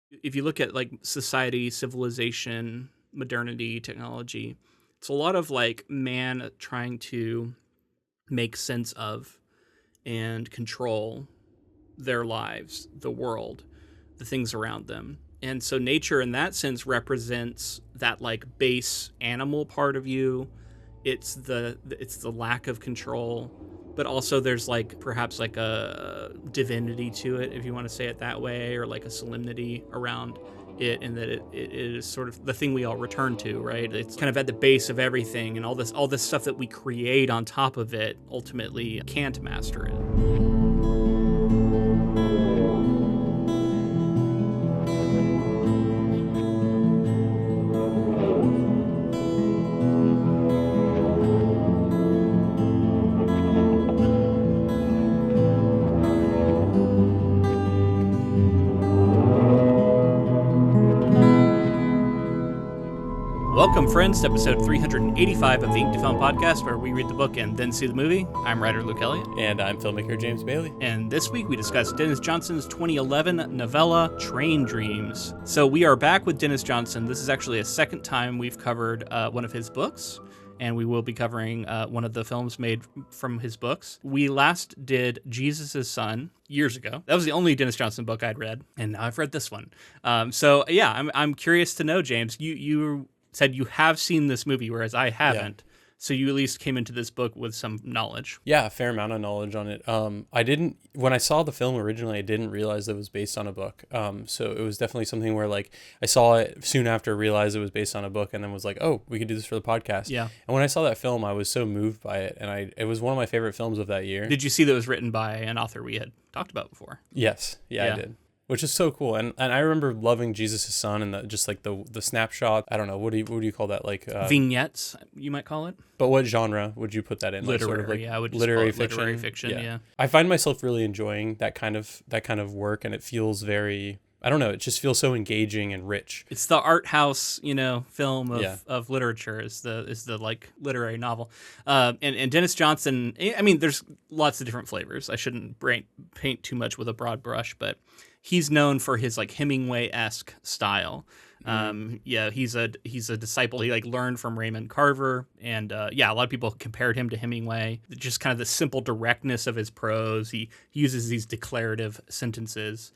If you look at like society, civilization, modernity, technology, it's a lot of like man trying to make sense of and control their lives, the world, the things around them. And so nature in that sense represents that like base animal part of you. It's the lack of control, but also there's like perhaps like a divinity to it, if you want to say it that way, or like a solemnity around it, and that it is sort of the thing we all return to, right? It's kind of at the base of everything, and all this stuff that we create on top of it ultimately can't master it. Welcome, friends, to episode 385 of the Ink to Film podcast, where we read the book and then see the movie. I'm writer Luke Elliott. And I'm filmmaker James Bailey. And this week we discuss Denis Johnson's 2011 novella, Train Dreams. So we are back with Denis Johnson. This is actually a second time we've covered one of his books, and we will be covering one of the films made from his books. We last did Jesus' Son years ago. That was the only Denis Johnson book I'd read, and now I've read this one. I'm curious to know, James, you said you have seen this movie, whereas I haven't. Yeah. So you at least came into this book with some knowledge. Yeah, a fair amount of knowledge on it. When I saw the film originally, I didn't realize it was based on a book. So it was definitely something where like I saw it soon after, realized it was based on a book, and then was like, oh, we could do this for the podcast. Yeah. And when I saw that film, I was so moved by it, and it was one of my favorite films of that year. Did you see that it was written by an author we had talked about before? Yes. Yeah. I did. Which is so cool, and I remember loving Jesus' Son and just like the snapshot. I don't know, what do you call that? Like vignettes, you might call it. But what genre would you put that in? Literary, like, sort of like I would just literary call it fiction. Literary fiction, yeah. I find myself really enjoying that kind of work, and it feels very. I don't know. It just feels so engaging and rich. It's the art house, film of literature. Is the like literary novel, and Denis Johnson. I mean, there's lots of different flavors. I shouldn't paint too much with a broad brush, but he's known for his like Hemingway-esque style. He's a disciple. He like learned from Raymond Carver, and a lot of people compared him to Hemingway. Just kind of the simple directness of his prose. He uses these declarative sentences,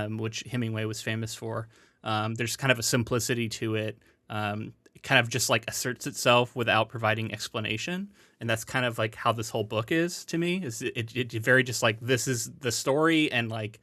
which Hemingway was famous for. There's kind of a simplicity to it. It kind of just like asserts itself without providing explanation. And that's kind of like how this whole book is to me. Is it very just like, this is the story, and like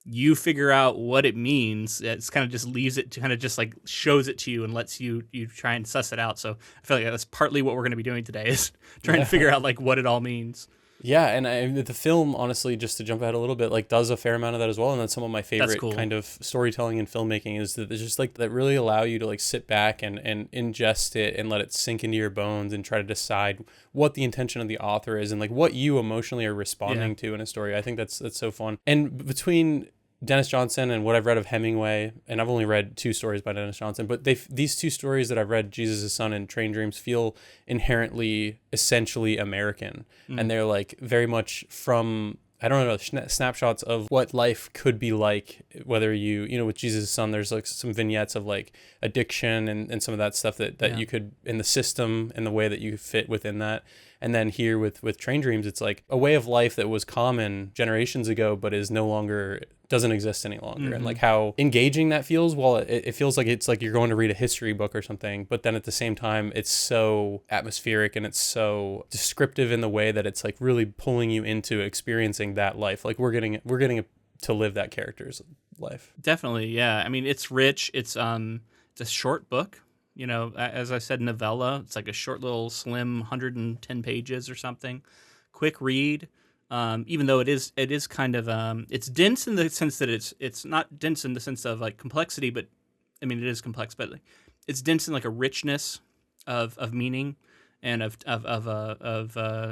you figure out what it means. It's kind of just leaves it to kind of just like shows it to you and lets you try and suss it out. So I feel like that's partly what we're going to be doing today, is trying to figure out like what it all means. Yeah, and the film, honestly, just to jump ahead a little bit, like does a fair amount of that as well, and that's some of my favorite kind of storytelling and filmmaking, is that it's just like that really allow you to like sit back and ingest it and let it sink into your bones and try to decide what the intention of the author is and like what you emotionally are responding to in a story. I think that's so fun. And between Denis Johnson and what I've read of Hemingway, and I've only read 2 stories by Denis Johnson, but these 2 stories that I've read, Jesus' Son and Train Dreams, feel inherently, essentially American. And they're like very much from, I don't know, snapshots of what life could be like, whether with Jesus' Son, there's like some vignettes of like addiction and some of that stuff that you could, in the system and the way that you fit within that. And then here with Train Dreams, it's like a way of life that was common generations ago, but is no longer, doesn't exist any longer. And like how engaging that feels. Well, it feels like it's like you're going to read a history book or something, but then at the same time, it's so atmospheric and it's so descriptive in the way that it's like really pulling you into experiencing that life. Like we're getting to live that character's life. Definitely, yeah. I mean, it's rich. It's a short book. As I said, novella. It's like a short little slim 110 pages or something. Quick read. Even though it is kind of it's dense in the sense that it's not dense in the sense of like complexity, but I mean it is complex, but it's dense in like a richness of meaning and of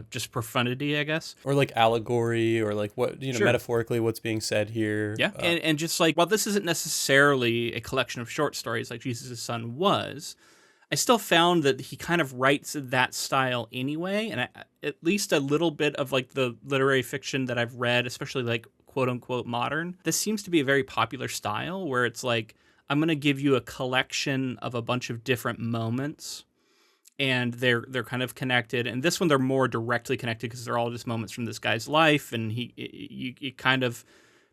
just profundity, I guess, or like allegory, or like what metaphorically what's being said here. Yeah, and just like, while this isn't necessarily a collection of short stories like Jesus' Son was, I still found that he kind of writes that style anyway, and at least a little bit of like the literary fiction that I've read, especially like quote unquote modern. This seems to be a very popular style where it's like, I'm going to give you a collection of a bunch of different moments, and they're kind of connected. And this one, they're more directly connected because they're all just moments from this guy's life, and it kind of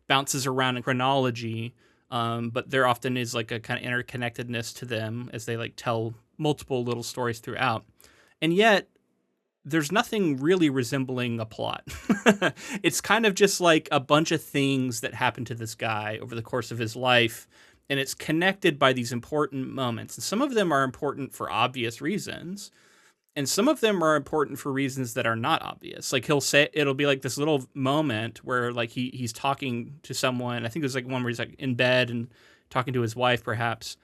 bounces around in chronology, but there often is like a kind of interconnectedness to them as they like tell multiple little stories throughout. And yet, there's nothing really resembling a plot. It's kind of just like a bunch of things that happen to this guy over the course of his life, and it's connected by these important moments. And some of them are important for obvious reasons, and some of them are important for reasons that are not obvious. Like he'll say, it'll be like this little moment where like he's talking to someone. I think there's like one where he's like in bed and talking to his wife, perhaps.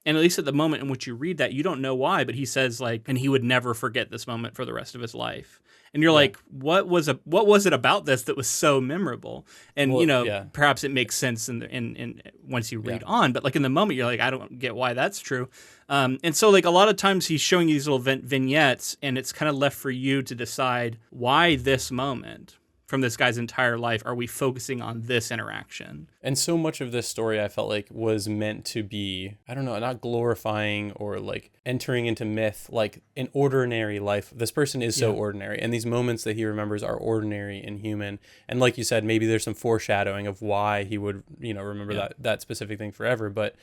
And at least at the moment in which you read that, you don't know why, but he says like, and he would never forget this moment for the rest of his life. And you're like, what was it about this that was so memorable? And perhaps it makes sense in once you read on, but like in the moment, you're like, I don't get why that's true. And so like a lot of times he's showing you these little vignettes, and it's kind of left for you to decide why this moment from this guy's entire life are we focusing on this interaction. And so much of this story I felt like was meant to be, I don't know, not glorifying or like entering into myth, like an ordinary life. This person is so ordinary, and these moments that he remembers are ordinary and human. And like you said, maybe there's some foreshadowing of why he would, remember that specific thing forever. But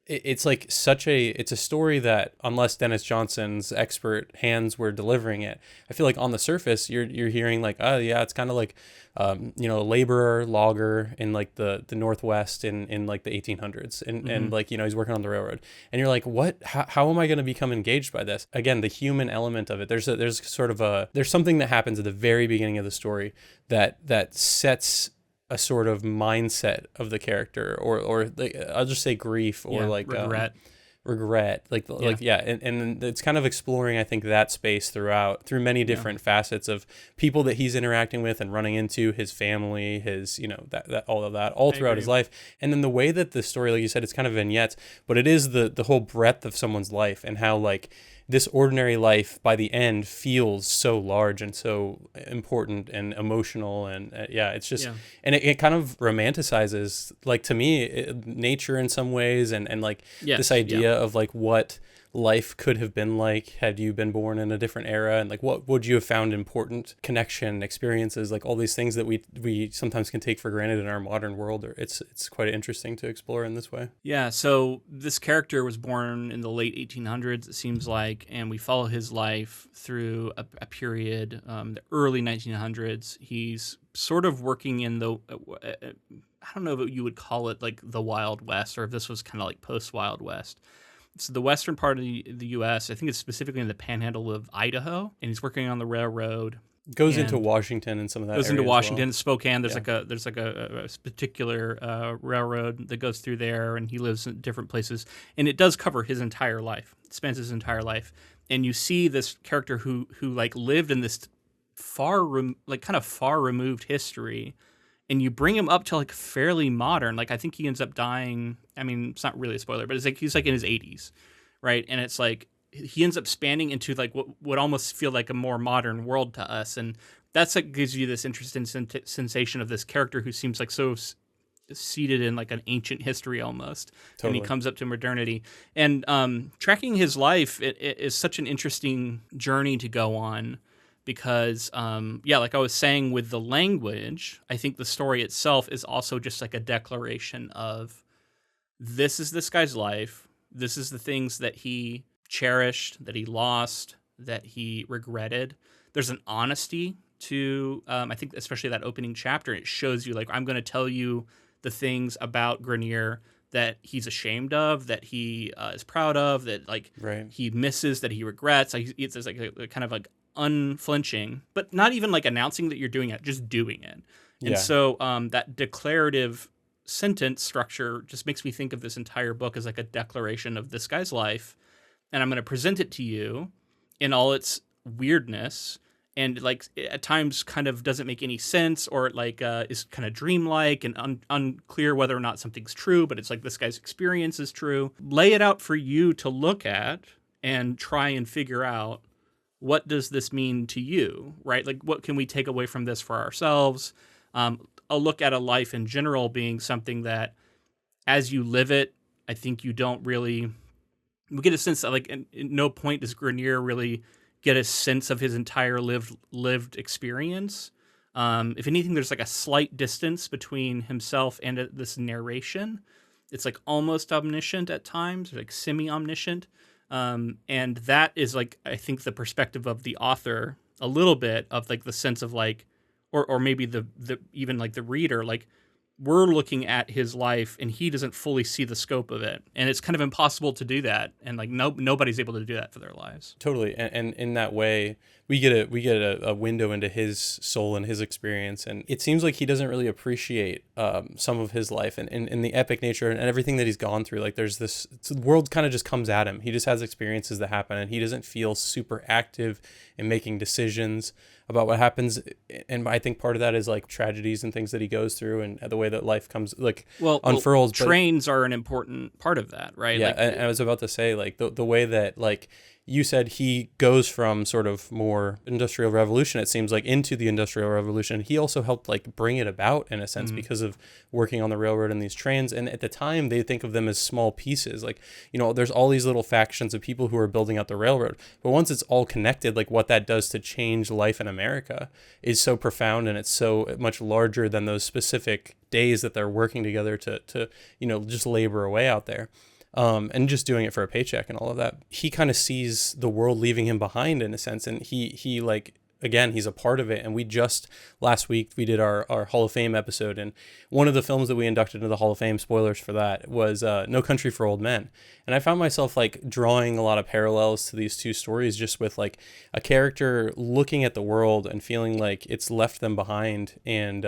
it's like it's a story that, unless Denis Johnson's expert hands were delivering it, I feel like on the surface you're hearing like, oh yeah, it's kind of like a laborer, logger in like the Northwest in like the 1800s, and like he's working on the railroad, and you're like, what? How am I going to become engaged by this? Again, the human element of it. There's something that happens at the very beginning of the story that sets a sort of mindset of the character, or like, I'll just say grief, or like regret, and it's kind of exploring, I think, that space through many different facets of people that he's interacting with and running into, his family, his all throughout his life. And then the way that the story, like you said, it's kind of vignettes, but it is the whole breadth of someone's life, and how like this ordinary life by the end feels so large and so important and emotional, and it's just and it kind of romanticizes, like, to me, nature in some ways, and like this idea of like what life could have been like had you been born in a different era, and like what would you have found important, connection, experiences, like all these things that we sometimes can take for granted in our modern world. Or it's quite interesting to explore in this way. So this character was born in the late 1800s, it seems like, and we follow his life through a period, the early 1900s. He's sort of working in the I don't know if you would call it like the Wild West, or if this was kind of like post Wild West. So the western part of the U.S., I think it's specifically in the panhandle of Idaho, and he's working on the railroad. Goes into Washington and some of that. Goes into Washington, Spokane. There's like a particular railroad that goes through there, and he lives in different places. And it does cover his entire life. It spans his entire life, and you see this character who like lived in this far removed history. And you bring him up to like fairly modern. Like I think he ends up dying. I mean, it's not really a spoiler, but it's like he's like in his 80s, right? And it's like he ends up spanning into like what would almost feel like a more modern world to us, and that's what gives you this interesting sensation of this character who seems like so seated in like an ancient history almost. Totally. And he comes up to modernity. And tracking his life it is such an interesting journey to go on. Because, like I was saying with the language, I think the story itself is also just like a declaration of this is this guy's life. This is the things that he cherished, that he lost, that he regretted. There's an honesty to, I think, especially that opening chapter. It shows you, like, I'm going to tell you the things about Grenier that he's ashamed of, that he is proud of, that, like, he misses, that he regrets. Like, it's like a kind of like unflinching, but not even like announcing that you're doing it, just doing it. And so that declarative sentence structure just makes me think of this entire book as like a declaration of this guy's life, and I'm going to present it to you in all its weirdness, and like at times kind of doesn't make any sense, or like is kind of dreamlike and unclear whether or not something's true, but it's like this guy's experience is true. Lay it out for you to look at and try and figure out, what does this mean to you, right? Like, what can we take away from this for ourselves? a look at a life in general being something that, as you live it, I think you don't really. We get a sense that, like, at no point does Grenier really get a sense of his entire lived experience. If anything, there's like a slight distance between himself and this narration. It's like almost omniscient at times, like semi-omniscient. And that is like, I think, the perspective of the author a little bit, of like the sense of like, or maybe the even like the reader, like, we're looking at his life and he doesn't fully see the scope of it. And it's kind of impossible to do that. And like nobody's able to do that for their lives. Totally. And in that way, we get a window into his soul and his experience. And it seems like he doesn't really appreciate some of his life and the epic nature and everything that he's gone through. Like, there's this, the world kind of just comes at him. He just has experiences that happen, and he doesn't feel super active in making decisions about what happens. And I think part of that is like tragedies and things that he goes through, and the way that life comes, like, unfurls. Trains are an important part of that, right? Yeah. Like, and I was about to say, like, the way that, like, you said he goes from sort of more industrial revolution, it seems like, into the industrial revolution. He also helped like bring it about in a sense, because of working on the railroad and these trains. And at the time they think of them as small pieces. Like, you know, there's all these little factions of people who are building out the railroad. But once it's all connected, like, what that does to change life in America is so profound, and it's so much larger than those specific days that they're working together to you know, just labor away out there. And just doing it for a paycheck and all of that. He kind of sees the world leaving him behind in a sense. And he like, again, he's a part of it. And we just, last week, we did our Hall of Fame episode. And one of the films that we inducted into the Hall of Fame, spoilers for that, was No Country for Old Men. And I found myself like drawing a lot of parallels to these two stories, just with like a character looking at the world and feeling like it's left them behind, and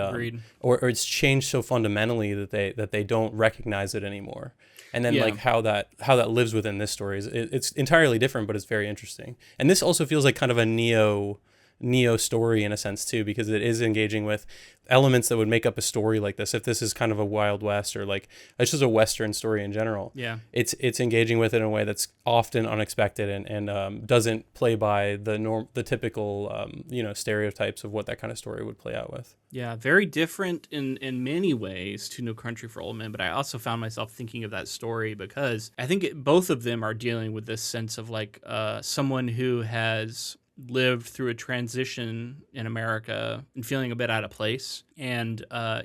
or it's changed so fundamentally that they don't recognize it anymore. And then like how that lives within this story it's entirely different, but it's very interesting. And this also feels like kind of a neo story in a sense too, because it is engaging with elements that would make up a story like this. If this is kind of a Wild West, or like it's just a Western story in general, it's engaging with it in a way that's often unexpected and doesn't play by the typical you know, stereotypes of what that kind of story would play out with. Yeah, very different in many ways to No Country for Old Men, but I also found myself thinking of that story because I think both of them are dealing with this sense of like someone who has lived through a transition in America and feeling a bit out of place. And I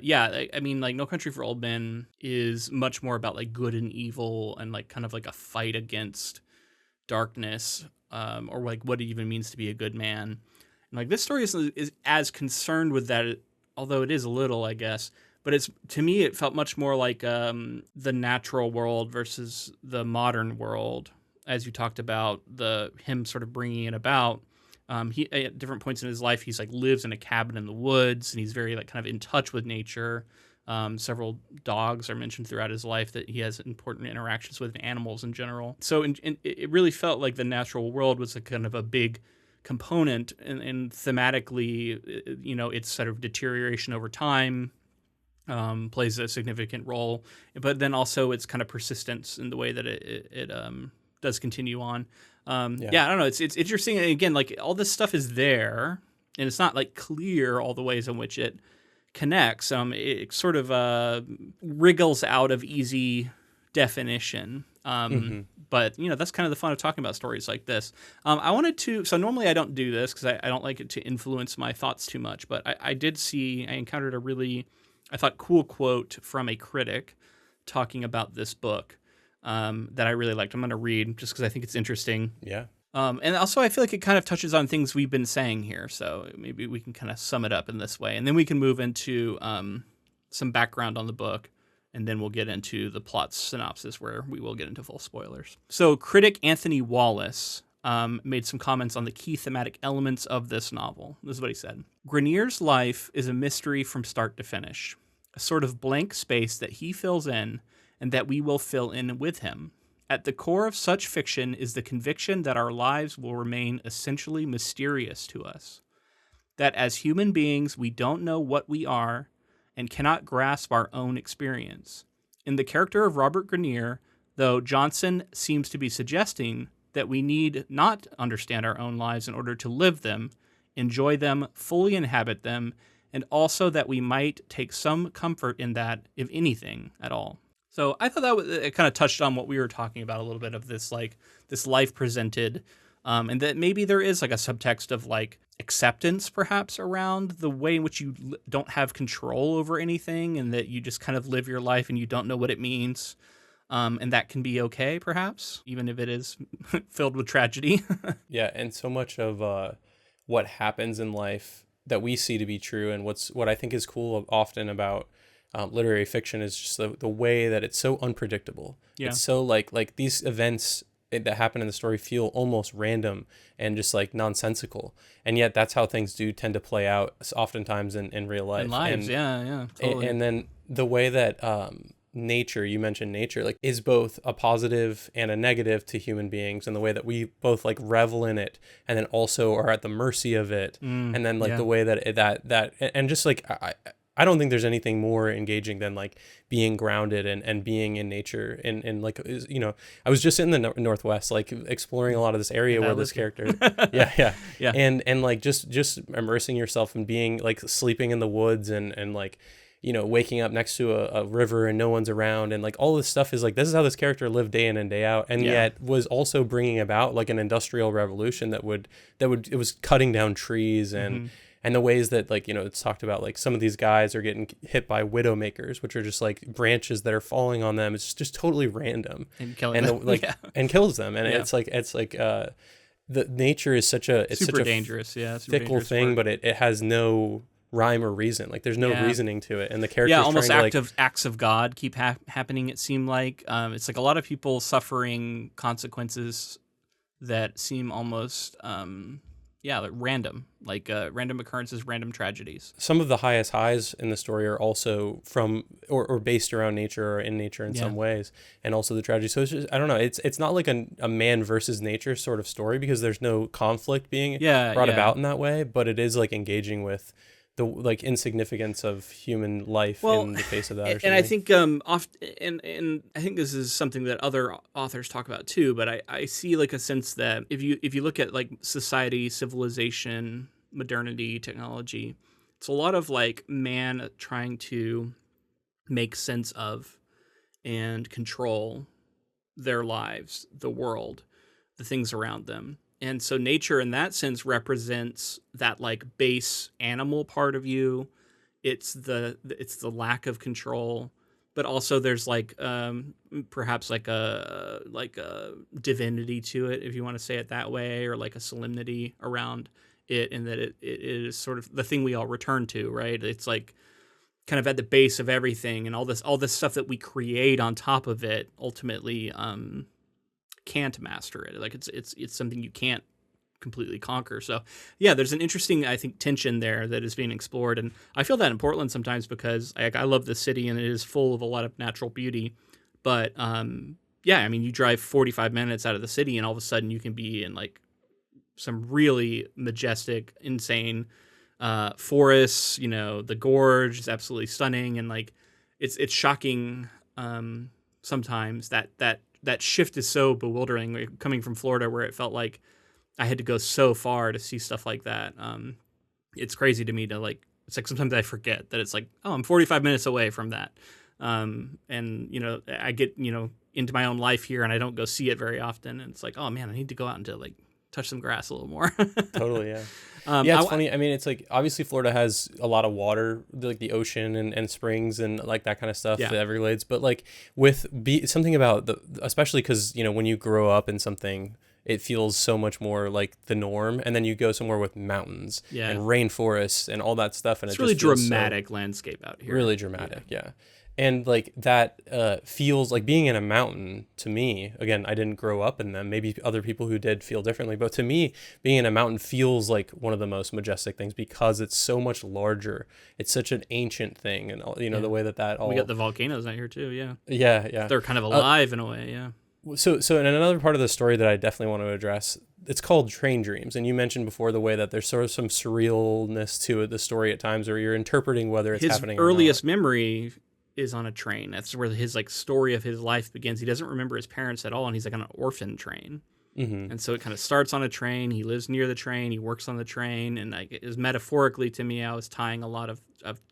mean, like, No Country for Old Men is much more about like good and evil and like kind of like a fight against darkness, or like what it even means to be a good man. And like this story is as concerned with that, although it is a little, I guess. But it's, to me, it felt much more like the natural world versus the modern world, as you talked about, him sort of bringing it about. He, at different points in his life, he's like lives in a cabin in the woods, and he's very like kind of in touch with nature. Several dogs are mentioned throughout his life that he has important interactions with, and animals in general. So it really felt like the natural world was a kind of a big component, and thematically, you know, its sort of deterioration over time plays a significant role, but then also its kind of persistence in the way that it does continue on. I don't know. It's interesting. And again, like, all this stuff is there, and it's not like clear all the ways in which it connects. It sort of wriggles out of easy definition. But you know, that's kind of the fun of talking about stories like this. I wanted to. So normally I don't do this because I don't like it to influence my thoughts too much. But I encountered a really, I thought, cool quote from a critic talking about this book. That I really liked. I'm going to read just because I think it's interesting. Yeah. And also I feel like it kind of touches on things we've been saying here. So maybe we can kind of sum it up in this way. And then we can move into some background on the book. And then we'll get into the plot synopsis, where we will get into full spoilers. So critic Anthony Wallace made some comments on the key thematic elements of this novel. This is what he said. Grenier's life is a mystery from start to finish, a sort of blank space that he fills in, and that we will fill in with him. At the core of such fiction is the conviction that our lives will remain essentially mysterious to us, that as human beings we don't know what we are and cannot grasp our own experience. In the character of Robert Grenier, though, Johnson seems to be suggesting that we need not understand our own lives in order to live them, enjoy them, fully inhabit them, and also that we might take some comfort in that, if anything at all. So I thought it kind of touched on what we were talking about a little bit of this, like, this life presented, and that maybe there is like a subtext of like acceptance perhaps around the way in which you don't have control over anything, and that you just kind of live your life and you don't know what it means. And that can be okay, perhaps, even if it is filled with tragedy. Yeah, and so much of what happens in life that we see to be true, and what I think is cool often about literary fiction is just the way that it's so unpredictable. Yeah. It's so like these events that happen in the story feel almost random and just like nonsensical, and yet that's how things do tend to play out oftentimes in real life. In lives, yeah, totally. And then the way that nature, you mentioned nature, like, is both a positive and a negative to human beings, and the way that we both like revel in it and then also are at the mercy of it. And then like the way that and just like I don't think there's anything more engaging than like being grounded and being in nature and like, you know, I was just in the Northwest, like exploring a lot of this area where this character yeah and like just immersing yourself and being like sleeping in the woods and like, you know, waking up next to a river and no one's around, and like all this stuff is like, this is how this character lived day in and day out, and yet was also bringing about like an industrial revolution that it was cutting down trees and the ways that, like, you know, it's talked about like some of these guys are getting hit by widowmakers, which are just like branches that are falling on them. It's just totally random and killing them. And kills them, and it's like the nature is such a super dangerous, super fickle dangerous thing, word. but it has no rhyme or reason. Like there's no reasoning to it, and the characters almost acts of God keep happening. It seemed like it's like a lot of people suffering consequences that seem almost like random, like random occurrences, random tragedies. Some of the highest highs in the story are also from or based around nature or in nature in some ways, and also the tragedy. So it's just, I don't know, it's not like a man versus nature sort of story, because there's no conflict being brought about in that way, but it is like engaging with the like insignificance of human life in the face of that. And I think and I think this is something that other authors talk about too. But I see like a sense that if you look at like society, civilization, modernity, technology, it's a lot of like man trying to make sense of and control their lives, the world, the things around them. And so nature in that sense represents that like base animal part of you. It's the lack of control, but also there's like perhaps like a divinity to it, if you want to say it that way, or like a solemnity around it, and that it is sort of the thing we all return to, right? It's like kind of at the base of everything, and all this stuff that we create on top of it ultimately can't master it. Like it's something you can't completely conquer. So yeah, there's an interesting, I think, tension there that is being explored, and I feel that in Portland sometimes because I love the city and it is full of a lot of natural beauty, but I mean, you drive 45 minutes out of the city and all of a sudden you can be in like some really majestic, insane forests. You know, the gorge is absolutely stunning, and like it's shocking sometimes that shift is so bewildering, coming from Florida where it felt like I had to go so far to see stuff like that. It's crazy to me to like, it's like sometimes I forget that it's like, oh, I'm 45 minutes away from that. And, you know, I get, you know, into my own life here and I don't go see it very often. And it's like, oh man, I need to go out and to like touch some grass a little more. Totally, yeah. It's funny. I mean, it's like, obviously Florida has a lot of water, like the ocean and springs and like that kind of stuff, the Everglades. But like something about especially because, you know, when you grow up in something, it feels so much more like the norm. And then you go somewhere with mountains and rainforests and all that stuff. And it's really dramatic landscape out here. Really dramatic, yeah. And like that feels like being in a mountain to me. Again, I didn't grow up in them. Maybe other people who did feel differently. But to me, being in a mountain feels like one of the most majestic things because it's so much larger. It's such an ancient thing. And, you know, the way that all... We got the volcanoes out here too, yeah. Yeah. They're kind of alive in a way, yeah. So in another part of the story that I definitely want to address, it's called Train Dreams. And you mentioned before the way that there's sort of some surrealness to the story at times, or you're interpreting whether it's happening or not. His earliest memory is on a train. That's where his like story of his life begins. He doesn't remember his parents at all, and he's like on an orphan train. And so it kind of starts on a train. He lives near the train. He works on the train. And is metaphorically to me, I was tying a lot of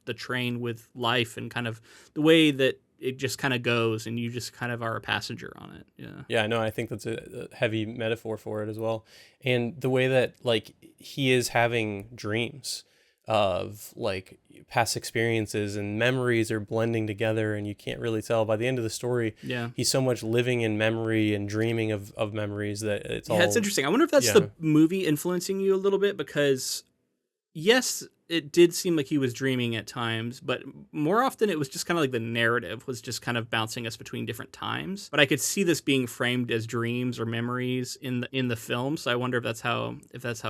the train with life and kind of the way that it just kind of goes and you just kind of are a passenger on it. Yeah. Yeah, no, I think that's a heavy metaphor for it as well. And the way that like he is having dreams of like past experiences and memories are blending together and you can't really tell by the end of the story. Yeah. He's so much living in memory and dreaming of memories that it's all. Yeah, it's interesting. I wonder if that's the movie influencing you a little bit because yes, it did seem like he was dreaming at times, but more often it was just kind of like the narrative was just kind of bouncing us between different times. But I could see this being framed as dreams or memories in the film. So I wonder if that's how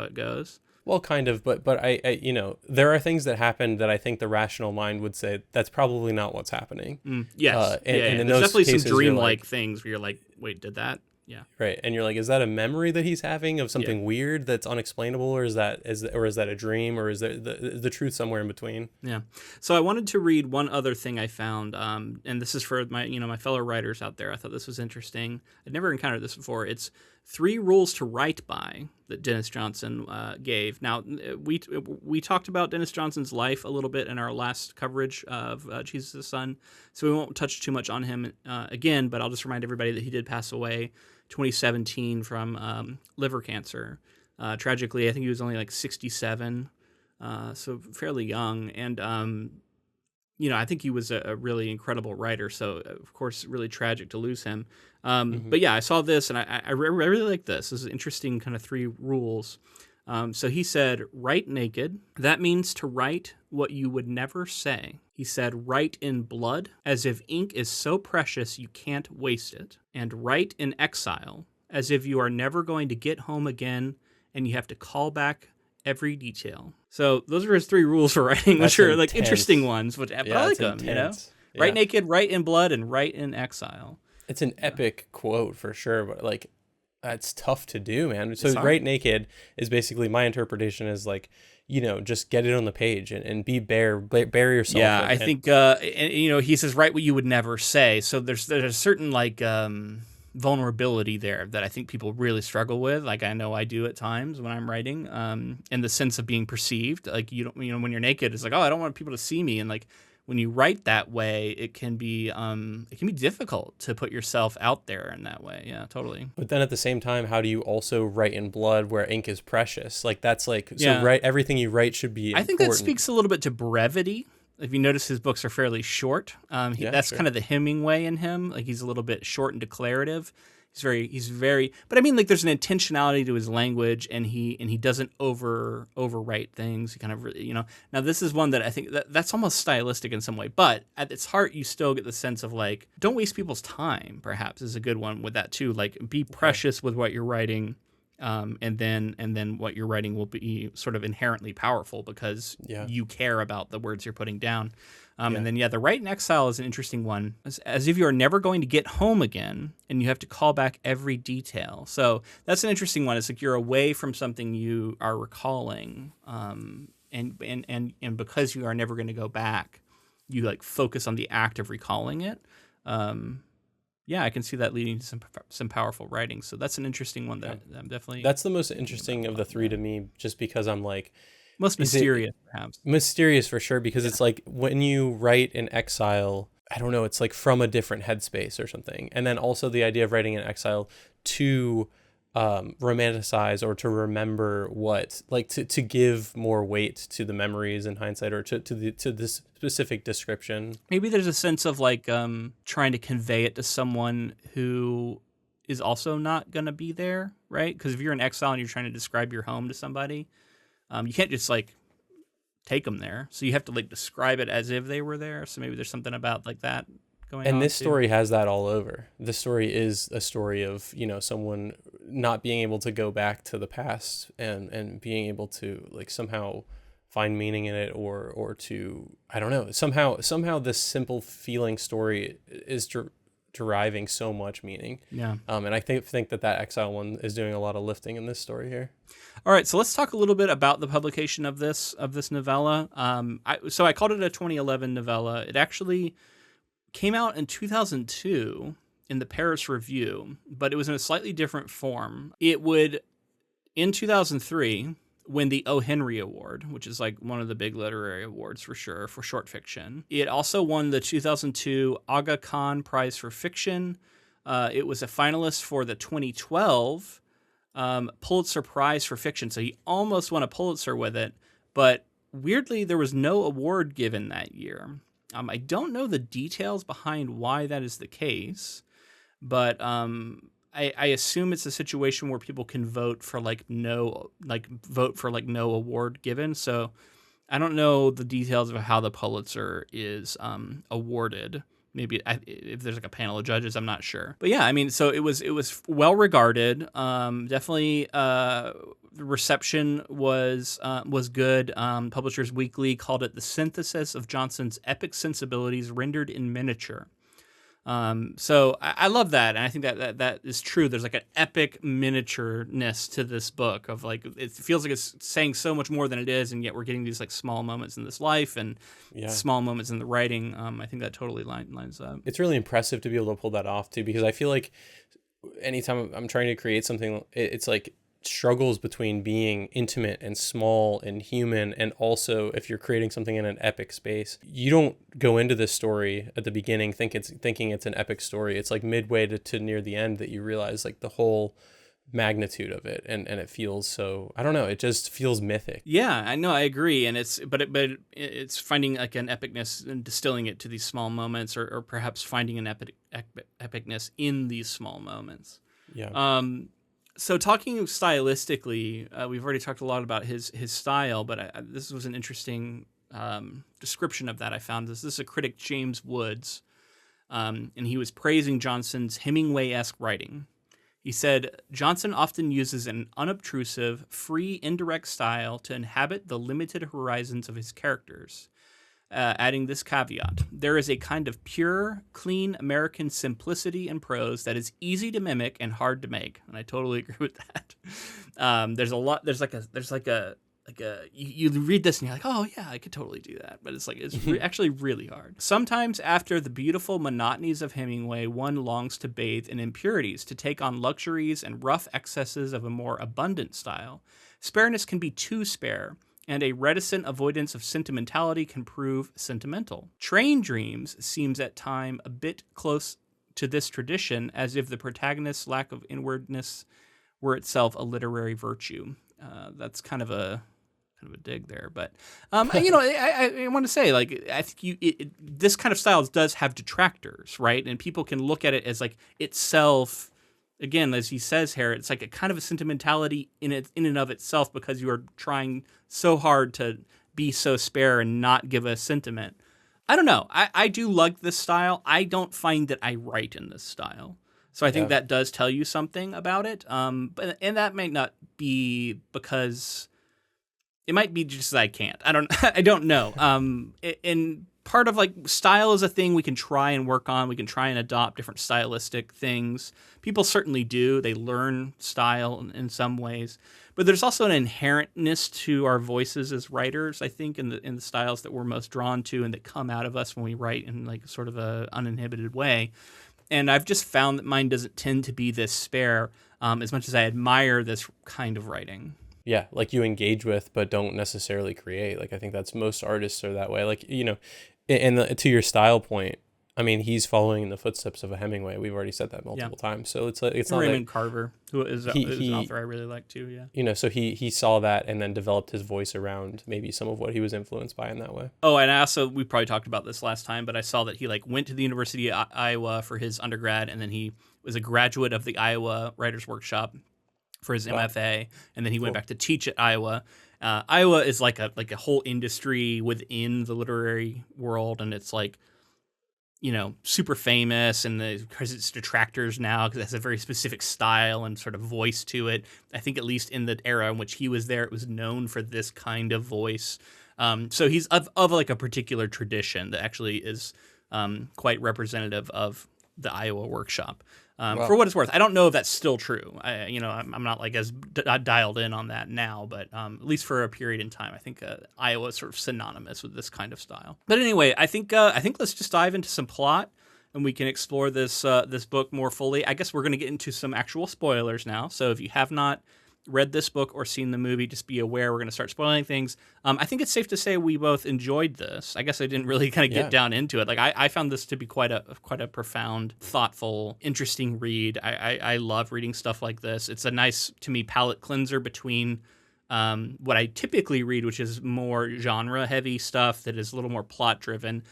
it goes. Well, kind of, but I you know, there are things that happen that I think the rational mind would say that's probably not what's happening. Yes, and in there's those definitely cases, some dreamlike things where you're like, wait, did that? Yeah. Right. And you're like, is that a memory that he's having of something weird that's unexplainable, or is that a dream, or is there the truth somewhere in between? Yeah. So I wanted to read one other thing I found, and this is for my fellow writers out there. I thought this was interesting. I'd never encountered this before. It's 3 rules to write by that Denis Johnson gave. Now, we talked about Denis Johnson's life a little bit in our last coverage of Jesus' Son, so we won't touch too much on him again, but I'll just remind everybody that he did pass away 2017 from liver cancer. Tragically, I think he was only like 67, so fairly young. And, I think he was a really incredible writer. So, of course, really tragic to lose him. But yeah, I saw this and I really like this. This is interesting kind of 3 rules. So he said, write naked. That means to write what you would never say. He said, write in blood, as if ink is so precious you can't waste it. And write in exile, as if you are never going to get home again and you have to call back every detail. So those are his 3 rules for writing, which are like interesting ones, but I like them, intense. Yeah. Write naked, write in blood, and write in exile. It's an epic quote for sure, but like, that's tough to do, man. So write naked is basically my interpretation is like, just get it on the page and be bare yourself. Yeah, I think, he says, write what you would never say. So there's a certain like vulnerability there that I think people really struggle with. Like I know I do at times when I'm writing, in the sense of being perceived. Like when you're naked, it's like, oh, I don't want people to see me. And like when you write that way, it can be difficult to put yourself out there in that way. Yeah, totally. But then at the same time, how do you also write in blood where ink is precious? Like that's like, so write everything you write should be important. I think that speaks a little bit to brevity. If you notice, his books are fairly short. That's kind of the Hemingway in him. Like he's a little bit short and declarative. He's very, but I mean, like there's an intentionality to his language, and he doesn't overwrite things. He kind of, Now this is one that I think that's almost stylistic in some way, but at its heart, you still get the sense of like, don't waste people's time. Perhaps is a good one with that too. Like, be precious with what you're writing. And then what you're writing will be sort of inherently powerful because you care about the words you're putting down. And then, the write in exile is an interesting one. As if you are never going to get home again and you have to call back every detail. So that's an interesting one. It's like you're away from something you are recalling. And because you are never going to go back, you like focus on the act of recalling it. I can see that leading to some powerful writing. So that's an interesting one that I'm definitely... That's the most interesting of the 3 to me, just because I'm like... Most mysterious, perhaps. Mysterious for sure, because it's like when you write in exile, I don't know, it's like from a different headspace or something. And then also the idea of writing in exile to romanticize or to remember what, like to give more weight to the memories in hindsight, or to this specific description. Maybe there's a sense of like trying to convey it to someone who is also not going to be there, right? Because if you're in exile and you're trying to describe your home to somebody, you can't just like take them there. So you have to like describe it as if they were there. So maybe there's something about like that going on. And this story has that all over. This story is a story of, someone not being able to go back to the past and being able to like somehow find meaning in it, or to, I don't know, somehow this simple feeling story is deriving so much meaning. Yeah. And I think that exile one is doing a lot of lifting in this story here. All right, so let's talk a little bit about the publication of this novella. So I called it a 2011 novella. It actually came out in 2002, in the Paris Review, but it was in a slightly different form. It would, in 2003, win the O. Henry Award, which is like one of the big literary awards for sure for short fiction. It also won the 2002 Aga Khan Prize for Fiction. It was a finalist for the 2012 Pulitzer Prize for Fiction, so he almost won a Pulitzer with it, but weirdly, there was no award given that year. I don't know the details behind why that is the case, but I assume it's a situation where people can vote for no award given. So I don't know the details of how the Pulitzer is awarded. Maybe if there's like a panel of judges, I'm not sure. But yeah, I mean, so it was well regarded. Definitely, the reception was good. Publishers Weekly called it the synthesis of Johnson's epic sensibilities rendered in miniature. So I love that, and I think that is true. There's like an epic miniatureness to this book of like it feels like it's saying so much more than it is, and yet we're getting these like small moments in this life and small moments in the writing. I think that totally lines up. It's really impressive to be able to pull that off too, because I feel like anytime I'm trying to create something, it's like struggles between being intimate and small and human, and also if you're creating something in an epic space, you don't go into this story at the beginning thinking it's an epic story. It's like midway to near the end that you realize like the whole magnitude of it, and it feels so, I don't know, it just feels mythic. Yeah, I know, I agree, and it's finding like an epicness and distilling it to these small moments, or perhaps finding an epicness in these small moments. Yeah. So talking stylistically, we've already talked a lot about his style, but this was an interesting description of that I found. This is a critic, James Woods, and he was praising Johnson's Hemingway-esque writing. He said, Johnson often uses an unobtrusive, free, indirect style to inhabit the limited horizons of his characters. Adding this caveat, there is a kind of pure, clean American simplicity in prose that is easy to mimic and hard to make, and I totally agree with that. You read this and you're like, oh yeah, I could totally do that, but it's actually really hard. Sometimes after the beautiful monotonies of Hemingway, one longs to bathe in impurities, to take on luxuries and rough excesses of a more abundant style. Spareness can be too spare, and a reticent avoidance of sentimentality can prove sentimental. Train Dreams seems at time a bit close to this tradition, as if the protagonist's lack of inwardness were itself a literary virtue. That's kind of a dig there, but I want to say, like, I think this kind of style does have detractors, right? And people can look at it as like itself. Again, as he says here, it's like a kind of a sentimentality in and of itself, because you are trying so hard to be so spare and not give a sentiment. I don't know. I do like this style. I don't find that I write in this style. So I think that does tell you something about it. And that might not be because it might be just that I can't. I don't know. And part of like style is a thing we can try and work on. We can try and adopt different stylistic things. People certainly do. They learn style in some ways, but there's also an inherentness to our voices as writers, I think, in the styles that we're most drawn to and that come out of us when we write in like sort of a uninhibited way. And I've just found that mine doesn't tend to be this spare, as much as I admire this kind of writing. Yeah, like you engage with, but don't necessarily create. Like I think that's most artists are that way. Like, you know, and to your style point, I mean, he's following in the footsteps of a Hemingway. We've already said that multiple times. So it's not Raymond like, Carver, who is an author I really like too. Yeah, you know, so he saw that and then developed his voice around maybe some of what he was influenced by in that way. Oh, and we probably talked about this last time, but I saw that he like went to the University of Iowa for his undergrad, and then he was a graduate of the Iowa Writers Workshop for his MFA, and then he went back to teach at Iowa. Iowa is like a whole industry within the literary world, and it's like, you know, super famous, and because it's detractors now because it has a very specific style and sort of voice to it. I think at least in the era in which he was there, it was known for this kind of voice. So he's of like a particular tradition that actually is quite representative of the Iowa workshop. For what it's worth, I don't know if that's still true. I'm not like as dialed in on that now, but at least for a period in time, I think Iowa is sort of synonymous with this kind of style. But anyway, I think let's just dive into some plot and we can explore this book more fully. I guess we're going to get into some actual spoilers now. So if you have not read this book or seen the movie, just be aware we're going to start spoiling things. I think it's safe to say we both enjoyed this. I guess I didn't really kind of get down into it. Like I found this to be quite a profound, thoughtful, interesting read. I love reading stuff like this. It's a nice, to me, palate cleanser between what I typically read, which is more genre heavy stuff that is a little more plot driven.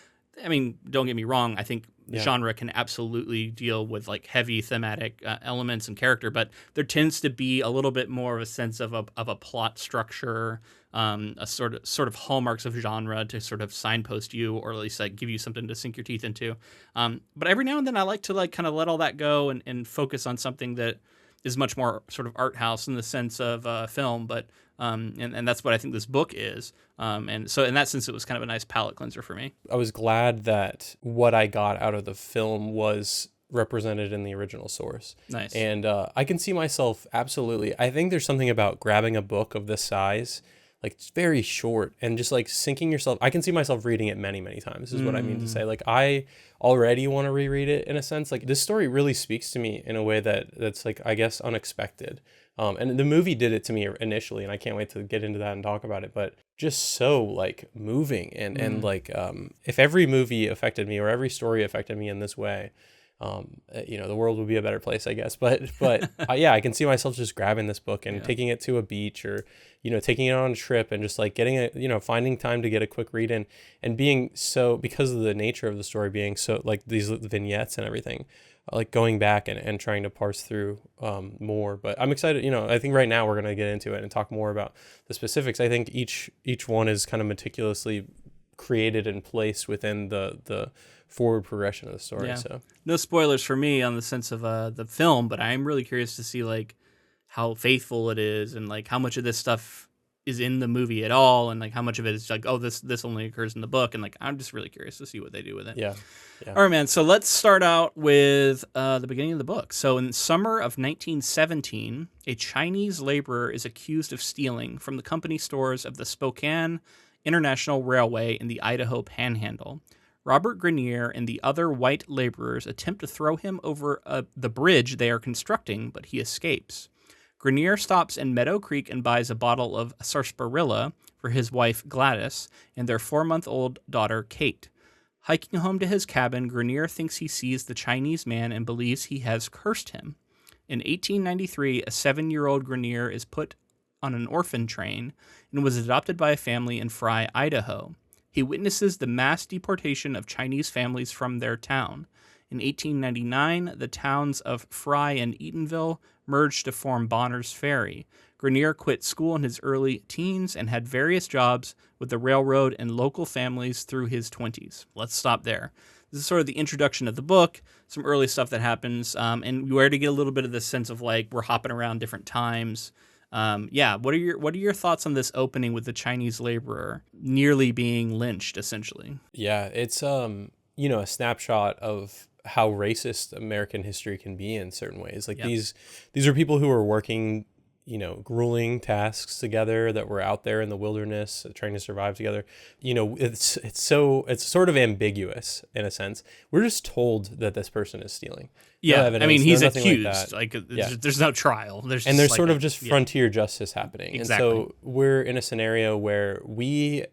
I mean, don't get me wrong. I think genre can absolutely deal with like heavy thematic elements and character, but there tends to be a little bit more of a sense of a plot structure, a sort of hallmarks of genre to sort of signpost you, or at least like give you something to sink your teeth into. But every now and then I like to like kind of let all that go and focus on something that is much more sort of art house in the sense of film, but and that's what I think this book is. And so in that sense, it was kind of a nice palate cleanser for me. I was glad that what I got out of the film was represented in the original source. Nice. And I can see myself absolutely. I think there's something about grabbing a book of this size, like it's very short, and just like sinking yourself. I can see myself reading it many, many times is what I mean to say. Like I already want to reread it in a sense. Like this story really speaks to me in a way that's like, I guess, unexpected. And the movie did it to me initially, and I can't wait to get into that and talk about it, but just so like moving and like, if every movie affected me or every story affected me in this way, the world would be a better place, I guess. But yeah, I can see myself just grabbing this book and taking it to a beach or, taking it on a trip and just like getting finding time to get a quick read in and being so, because of the nature of the story being so like these vignettes and everything, like going back and trying to parse through more. But I'm excited, I think right now we're going to get into it and talk more about the specifics. I think each one is kind of meticulously created and placed within the forward progression of the story. So no spoilers for me on the sense of the film, but I'm really curious to see like how faithful it is and like how much of this stuff is in the movie at all, and like how much of it is like, oh, this only occurs in the book, and like I'm just really curious to see what they do with it. Yeah. All right, man. So let's start out with the beginning of the book. So in summer of 1917, a Chinese laborer is accused of stealing from the company stores of the Spokane International Railway in the Idaho Panhandle. Robert Grenier and the other white laborers attempt to throw him over the bridge they are constructing, but he escapes. Grenier stops in Meadow Creek and buys a bottle of sarsaparilla for his wife Gladys and their 4-month-old daughter Kate. Hiking home to his cabin, Grenier thinks he sees the Chinese man and believes he has cursed him. In 1893, a 7-year-old Grenier is put on an orphan train and was adopted by a family in Fry, Idaho. He witnesses the mass deportation of Chinese families from their town. In 1899, the towns of Fry and Eatonville merged to form Bonner's Ferry. Grenier quit school in his early teens and had various jobs with the railroad and local families through his 20s. Let's stop there. This is sort of the introduction of the book, some early stuff that happens, and we already get a little bit of this sense of like we're hopping around different times. What are your thoughts on this opening with the Chinese laborer nearly being lynched, essentially? Yeah, it's a snapshot of how racist American history can be in certain ways. Like these are people who are working, grueling tasks together, that were out there in the wilderness trying to survive together. It's sort of ambiguous in a sense. We're just told that this person is stealing. Yeah, no evidence, I mean, he's accused. There's no trial. There's sort of just frontier justice happening. Exactly. And so we're in a scenario where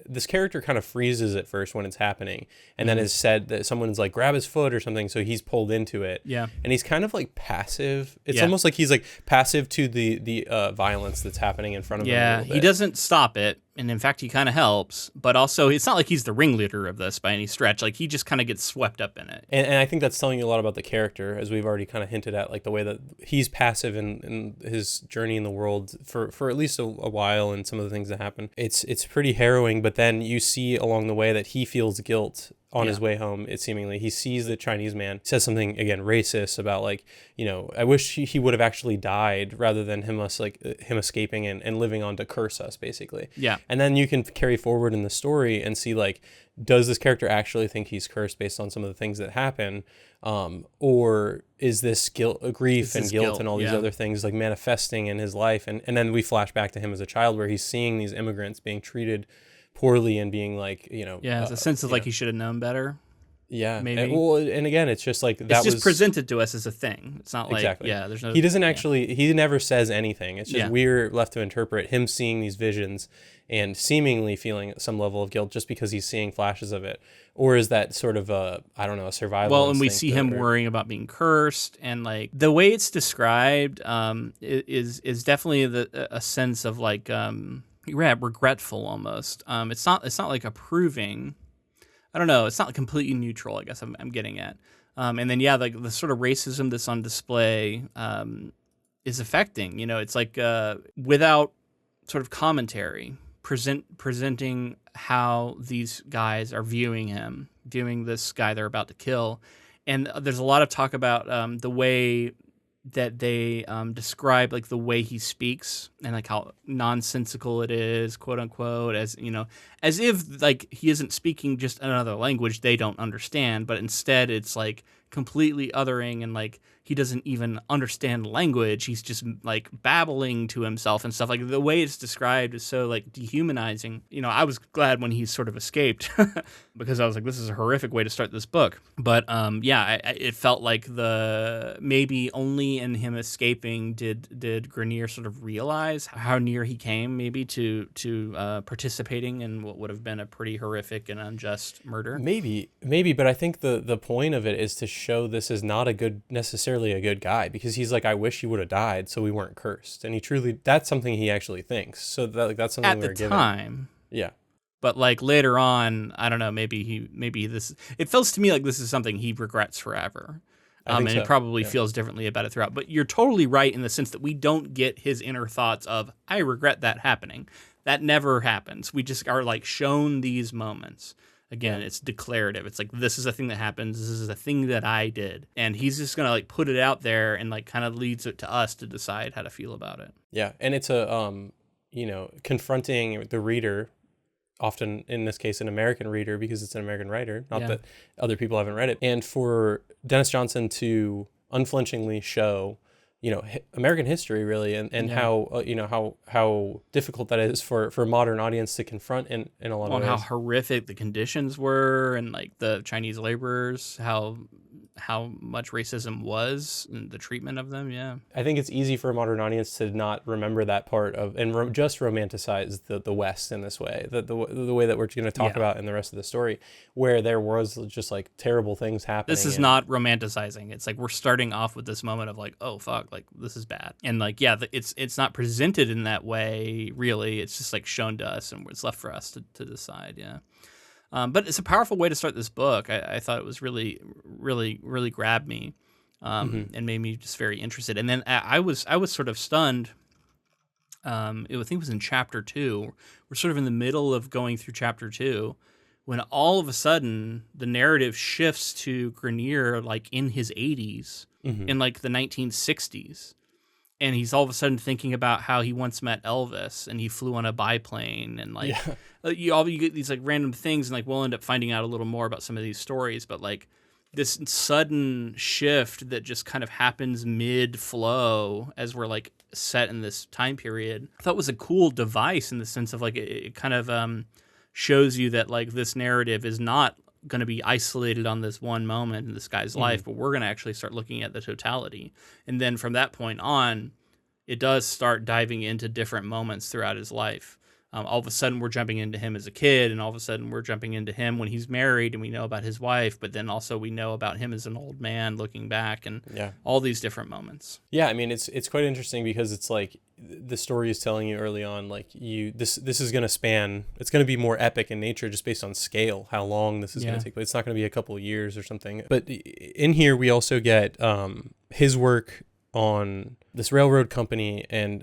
this character kind of freezes at first when it's happening, and then is said that someone's like grab his foot or something, so he's pulled into it. Yeah. And he's kind of like passive. It's almost like he's like passive to the violence that's happening in front of him. Yeah, he doesn't stop it. And in fact, he kind of helps, but also it's not like he's the ringleader of this by any stretch. Like he just kind of gets swept up in it. And I think that's telling you a lot about the character, as we've already kind of hinted at, like the way that he's passive in his journey in the world for at least a while, and some of the things that happen. It's pretty harrowing, but then you see along the way that he feels guilt on his way home. It seemingly he sees the Chinese man, says something again racist about like, I wish he would have actually died rather than him escaping and living on to curse us, basically. Yeah. And then you can carry forward in the story and see like, does this character actually think he's cursed based on some of the things that happen, or is this grief and guilt and all these other things like manifesting in his life? And then we flash back to him as a child, where he's seeing these immigrants being treated poorly and being like, it's a sense of like he should have known better. Yeah. Maybe. And again, it's just like it's just presented to us as a thing. It's not like exactly. there's no. He doesn't actually. He never says anything. It's just we're left to interpret him seeing these visions and seemingly feeling some level of guilt just because he's seeing flashes of it, or is that sort of a survival? Well, and we see him worrying about being cursed, and like the way it's described is definitely a sense of like regretful almost. It's not like approving. I don't know. It's not completely neutral, I guess I'm getting at. And then, like the sort of racism that's on display is affecting. It's like without sort of commentary, presenting how these guys are viewing this guy they're about to kill. And there's a lot of talk about the way that they describe like the way he speaks and like how nonsensical it is, quote unquote, as if like he isn't speaking just another language they don't understand, but instead it's like completely othering and like he doesn't even understand language. He's just like babbling to himself and stuff. Like the way it's described is so like dehumanizing. I was glad when he sort of escaped because I was like, this is a horrific way to start this book. But it felt like maybe only in him escaping did Grenier sort of realize how near he came maybe to participating in what would have been a pretty horrific and unjust murder. Maybe, but I think the point of it is to show this is not necessarily a good guy, because he's like, I wish he would have died so we weren't cursed, and that's something he actually thinks. So that's something at the time. Yeah. But like later on, I don't know, maybe this, it feels to me like this is something he regrets forever. And he probably feels differently about it throughout. But you're totally right in the sense that we don't get his inner thoughts of, I regret that happening. That never happens. We just are like shown these moments. Again, it's declarative. It's like, this is a thing that happens. This is a thing that I did. And he's just going to like put it out there and like kind of leads it to us to decide how to feel about it. Yeah. And it's confronting the reader, often in this case, an American reader, because it's an American writer, not that other people haven't read it. And for Denis Johnson to unflinchingly show, American history really, and how difficult that is for a modern audience to confront in a lot of ways. How horrific the conditions were, and like the Chinese laborers, how much racism was and the treatment of them. Yeah, I think it's easy for a modern audience to not remember that part of and just romanticize the West in this way, the way that we're going to talk about in the rest of the story, where there was just like terrible things happening. This is not romanticizing. It's like we're starting off with this moment of like, oh fuck, like this is bad, and like it's not presented in that way really. It's just like shown to us, and it's left for us to decide. Yeah. But it's a powerful way to start this book. I thought it was really, really, really grabbed me and made me just very interested. And then I was sort of stunned. I think it was in chapter 2. We're sort of in the middle of going through chapter 2 when all of a sudden the narrative shifts to Grenier like in his 80s, in like the 1960s. And he's all of a sudden thinking about how he once met Elvis and he flew on a biplane and like you get these like random things, and like we'll end up finding out a little more about some of these stories, but like this sudden shift that just kind of happens mid-flow as we're like set in this time period, I thought was a cool device in the sense of like it kind of shows you that like this narrative is not going to be isolated on this one moment in this guy's life, but we're going to actually start looking at the totality. And then from that point on, it does start diving into different moments throughout his life. All of a sudden we're jumping into him as a kid, and all of a sudden we're jumping into him when he's married, and we know about his wife, but then also we know about him as an old man looking back, and all these different moments. Yeah, I mean, it's quite interesting because it's like the story is telling you early on, like this is going to span, it's going to be more epic in nature just based on scale, how long this is going to take place. It's not going to be a couple of years or something. But in here we also get his work on this railroad company, and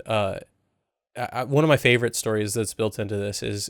one of my favorite stories that's built into this is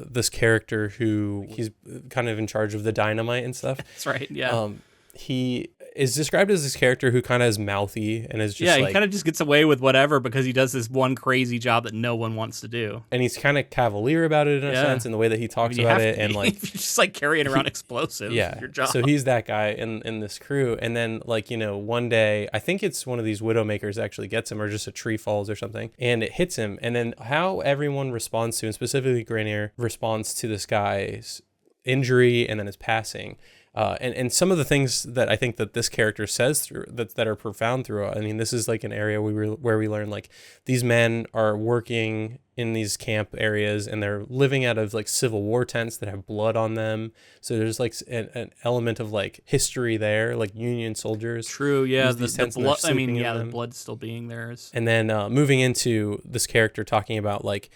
this character who he's kind of in charge of the dynamite and stuff. That's right. Yeah. He is described as this character who kind of is mouthy and is just he kind of just gets away with whatever because he does this one crazy job that no one wants to do. And he's kind of cavalier about it in a sense, in the way that he talks about it, and like you're just like carrying around explosives. Yeah. Your job. So he's that guy in this crew, and then like one day I think it's one of these widowmakers actually gets him, or just a tree falls or something, and it hits him, and then how everyone responds to, and specifically Grenier responds to this guy's injury and then his passing. And some of the things that I think that this character says through that are profound throughout. I mean, this is like an area where we learn like these men are working in these camp areas and they're living out of like Civil War tents that have blood on them. So there's like an element of like history there, like Union soldiers. True, yeah. The blood. I mean, yeah, the blood still being there is. And then moving into this character talking about like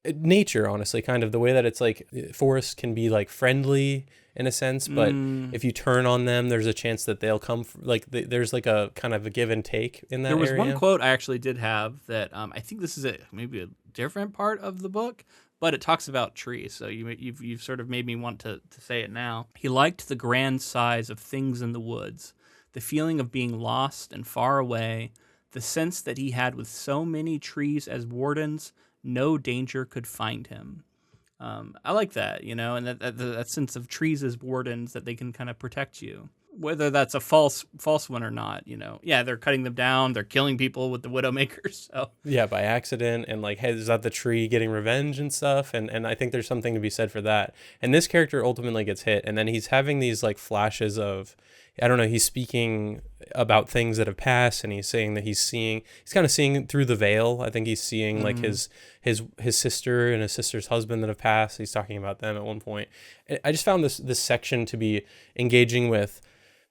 nature, honestly, kind of the way that it's like forests can be like friendly in a sense, but if you turn on them, there's a chance that they'll come there's like a kind of a give and take in that area. There was one quote I actually did have that I think this is maybe a different part of the book, but it talks about trees. So you've sort of made me want to say it now. He liked the grand size of things in the woods, the feeling of being lost and far away, the sense that he had with so many trees as wardens, no danger could find him. I like that, and that sense of trees as wardens, that they can kind of protect you, whether that's a false one or not. Yeah, they're cutting them down, they're killing people with the Widowmakers. So yeah, by accident, and like, hey, is that the tree getting revenge and stuff? And I think there's something to be said for that. And this character ultimately gets hit, and then he's having these like flashes of, I don't know, he's speaking about things that have passed, and he's saying that he's kind of seeing through the veil. I think he's seeing like his sister and his sister's husband that have passed. He's talking about them at one point. I just found this section to be engaging with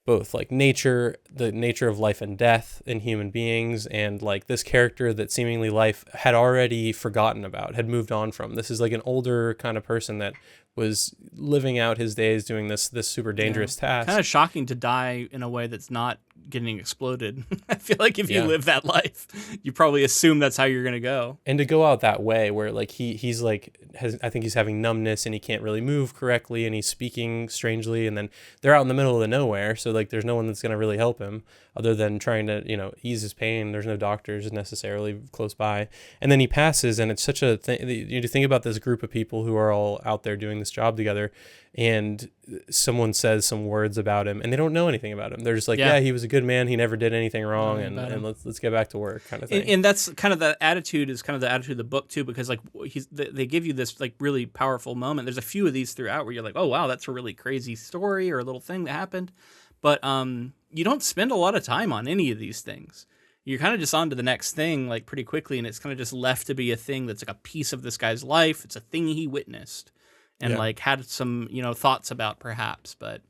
both like nature, the nature of life and death in human beings, and like this character that seemingly life had already forgotten about, had moved on from. This is like an older kind of person that was living out his days doing this super dangerous task. Kind of shocking to die in a way that's not getting exploded. I feel like if you live that life, you probably assume that's how you're going to go. And to go out that way where like he's like, I think he's having numbness and he can't really move correctly and he's speaking strangely, and then they're out in the middle of the nowhere. So like there's no one that's going to really help him other than trying to, ease his pain. There's no doctors necessarily close by. And then he passes, and it's such a thing. You think about this group of people who are all out there doing this job together, and someone says some words about him and they don't know anything about him. They're just like, yeah, he was a good man, he never did anything wrong, and let's get back to work kind of thing. And that's kind of the attitude of the book too, because like they give you this like really powerful moment. There's a few of these throughout where you're like, oh wow, that's a really crazy story or a little thing that happened, but you don't spend a lot of time on any of these things. You're kind of just on to the next thing like pretty quickly, and it's kind of just left to be a thing that's like a piece of this guy's life. It's a thing he witnessed and like had some, thoughts about perhaps, but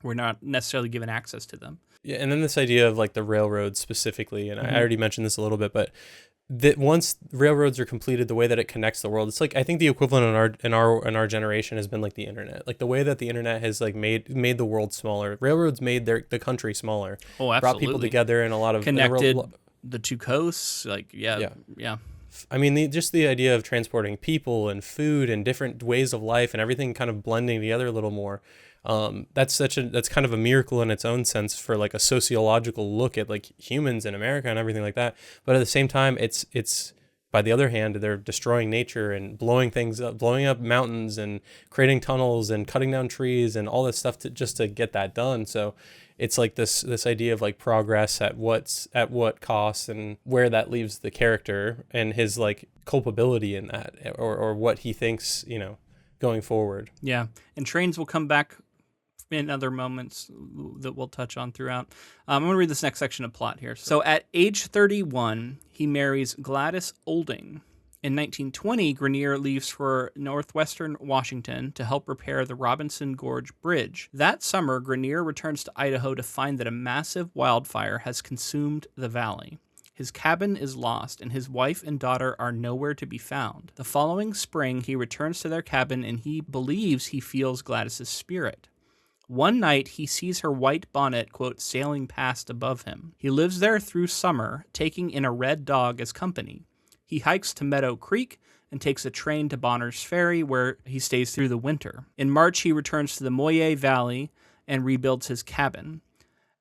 we're not necessarily given access to them. Yeah, and then this idea of like the railroad specifically, and I already mentioned this a little bit, but that once railroads are completed, the way that it connects the world, it's like I think the equivalent in our generation has been like the internet, like the way that the internet has like made the world smaller. Railroads made the country smaller. Oh, absolutely. Brought people together in a lot of connected the two coasts. Like yeah. I mean, just the idea of transporting people and food and different ways of life and everything kind of blending together a little more. That's kind of a miracle in its own sense for like a sociological look at like humans in America and everything like that. But at the same time, it's by the other hand, they're destroying nature and blowing things up, blowing up mountains and creating tunnels and cutting down trees and all this stuff just to get that done. So it's like this idea of like progress at what cost, and where that leaves the character and his like culpability in that, or what he thinks, going forward. Yeah. And trains will come back in other moments that we'll touch on throughout. I'm going to read this next section of plot here. So at age 31, he marries Gladys Olding. In 1920, Grenier leaves for northwestern Washington to help repair the Robinson Gorge Bridge. That summer, Grenier returns to Idaho to find that a massive wildfire has consumed the valley. His cabin is lost, and his wife and daughter are nowhere to be found. The following spring, he returns to their cabin, and he believes he feels Gladys's spirit. One night, he sees her white bonnet, quote, sailing past above him. He lives there through summer, taking in a red dog as company. He hikes to Meadow Creek and takes a train to Bonner's Ferry, where he stays through the winter. In March, he returns to the Moyer Valley and rebuilds his cabin.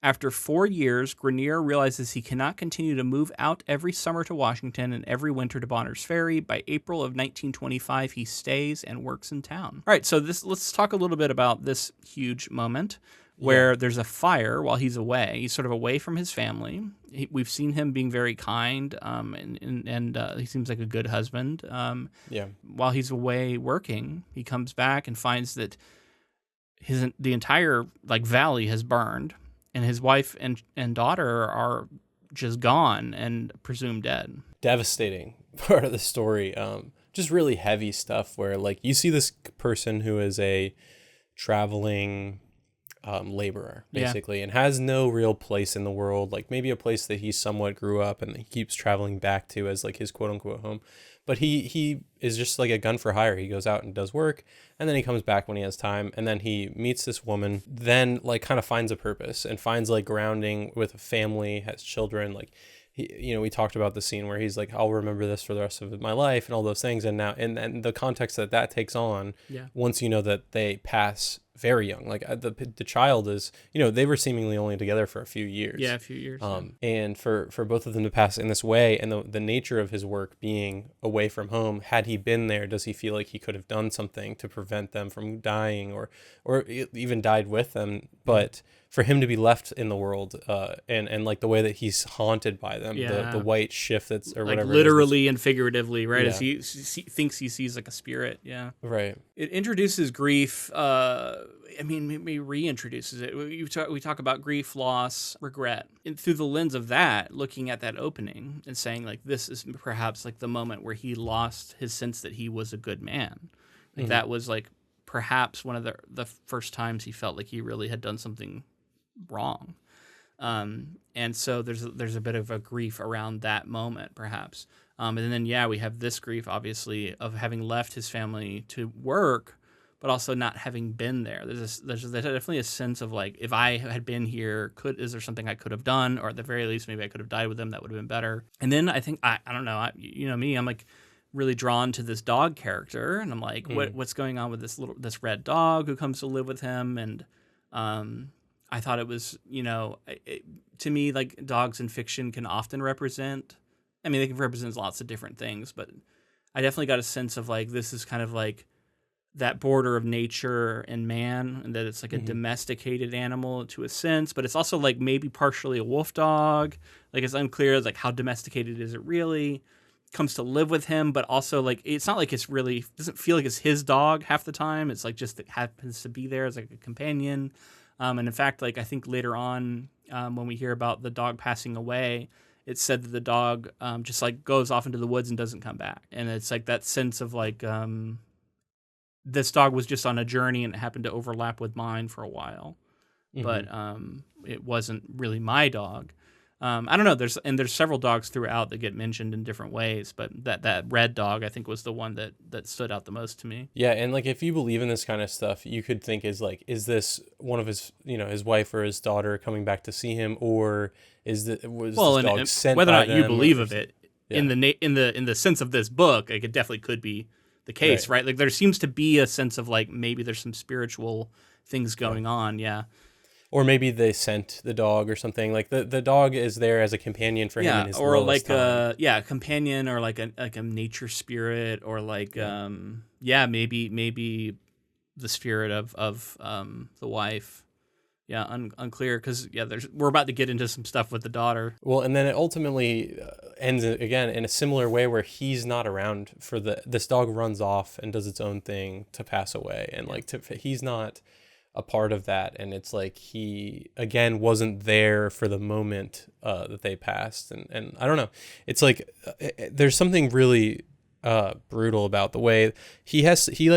After 4 years, Grenier realizes he cannot continue to move out every summer to Washington and every winter to Bonner's Ferry. By April of 1925, he stays and works in town. All right, so let's talk a little bit about this huge moment where there's a fire while he's away. He's sort of away from his family. We've seen him being very kind, and he seems like a good husband. While he's away working, he comes back and finds that the entire like valley has burned, and his wife and daughter are just gone and presumed dead. Devastating part of the story. Just really heavy stuff where like you see this person who is a traveling laborer basically, and has no real place in the world, like maybe a place that he somewhat grew up and he keeps traveling back to as like his quote unquote home. But he is just like a gun for hire. He goes out and does work, and then he comes back when he has time, and then he meets this woman, then like kind of finds a purpose and finds like grounding with a family, has children. Like we talked about the scene where he's like, I'll remember this for the rest of my life and all those things. And now, and the context that takes on, once you know that they pass very young, like the child is, they were seemingly only together for a few years. Yeah, a few years. And for both of them to pass in this way, and the nature of his work being away from home, had he been there, does he feel like he could have done something to prevent them from dying or even died with them? But for him to be left in the world, and like the way that he's haunted by them, the white shift or like whatever, literally and figuratively, right? As he thinks he sees like a spirit. Yeah, right. It introduces grief. Maybe reintroduces it. We talk about grief, loss, regret, and through the lens of that, looking at that opening and saying like, this is perhaps like the moment where he lost his sense that he was a good man. Like that was like perhaps one of the first times he felt like he really had done something wrong. And so there's a bit of a grief around that moment, perhaps. And then, we have this grief, obviously, of having left his family to work, but also not having been there. There's definitely a sense of like, if I had been here, is there something I could have done? Or at the very least, maybe I could have died with them. That would have been better. And then I think, I don't know, me, I'm like really drawn to this dog character. And I'm like, what's going on with this red dog who comes to live with him? And I thought it was, to me, like dogs in fiction can often represent, they can represent lots of different things, but I definitely got a sense of like, this is kind of like that border of nature and man, and that it's like a domesticated animal to a sense, but it's also like maybe partially a wolf dog. Like it's unclear like how domesticated is it really. Comes to live with him, but also like it's not like it's really doesn't feel like it's his dog half the time. It's like just it happens to be there as like a companion. And in fact, like I think later on when we hear about the dog passing away, it's said that the dog just like goes off into the woods and doesn't come back. And it's like that sense of like this dog was just on a journey and it happened to overlap with mine for a while, but it wasn't really my dog. I don't know. There's several dogs throughout that get mentioned in different ways, but that red dog I think was the one that stood out the most to me. Yeah, and like if you believe in this kind of stuff, you could think is this one of his his wife or his daughter coming back to see him, or was this dog sent whether by or not you believe of it in the sense of this book, like it definitely could be the case, right? Like there seems to be a sense of like maybe there's some spiritual things going on, Or maybe they sent the dog or something. Like the dog is there as a companion for him in his lowest time. A companion or like a nature spirit, or like maybe the spirit of the wife. Unclear because we're about to get into some stuff with the daughter. Well, and then it ultimately ends again in a similar way where he's not around for this dog runs off and does its own thing to pass away, and he's not a part of that, and it's like he again wasn't there for the moment that they passed, and I don't know, it's like there's something really brutal about the way he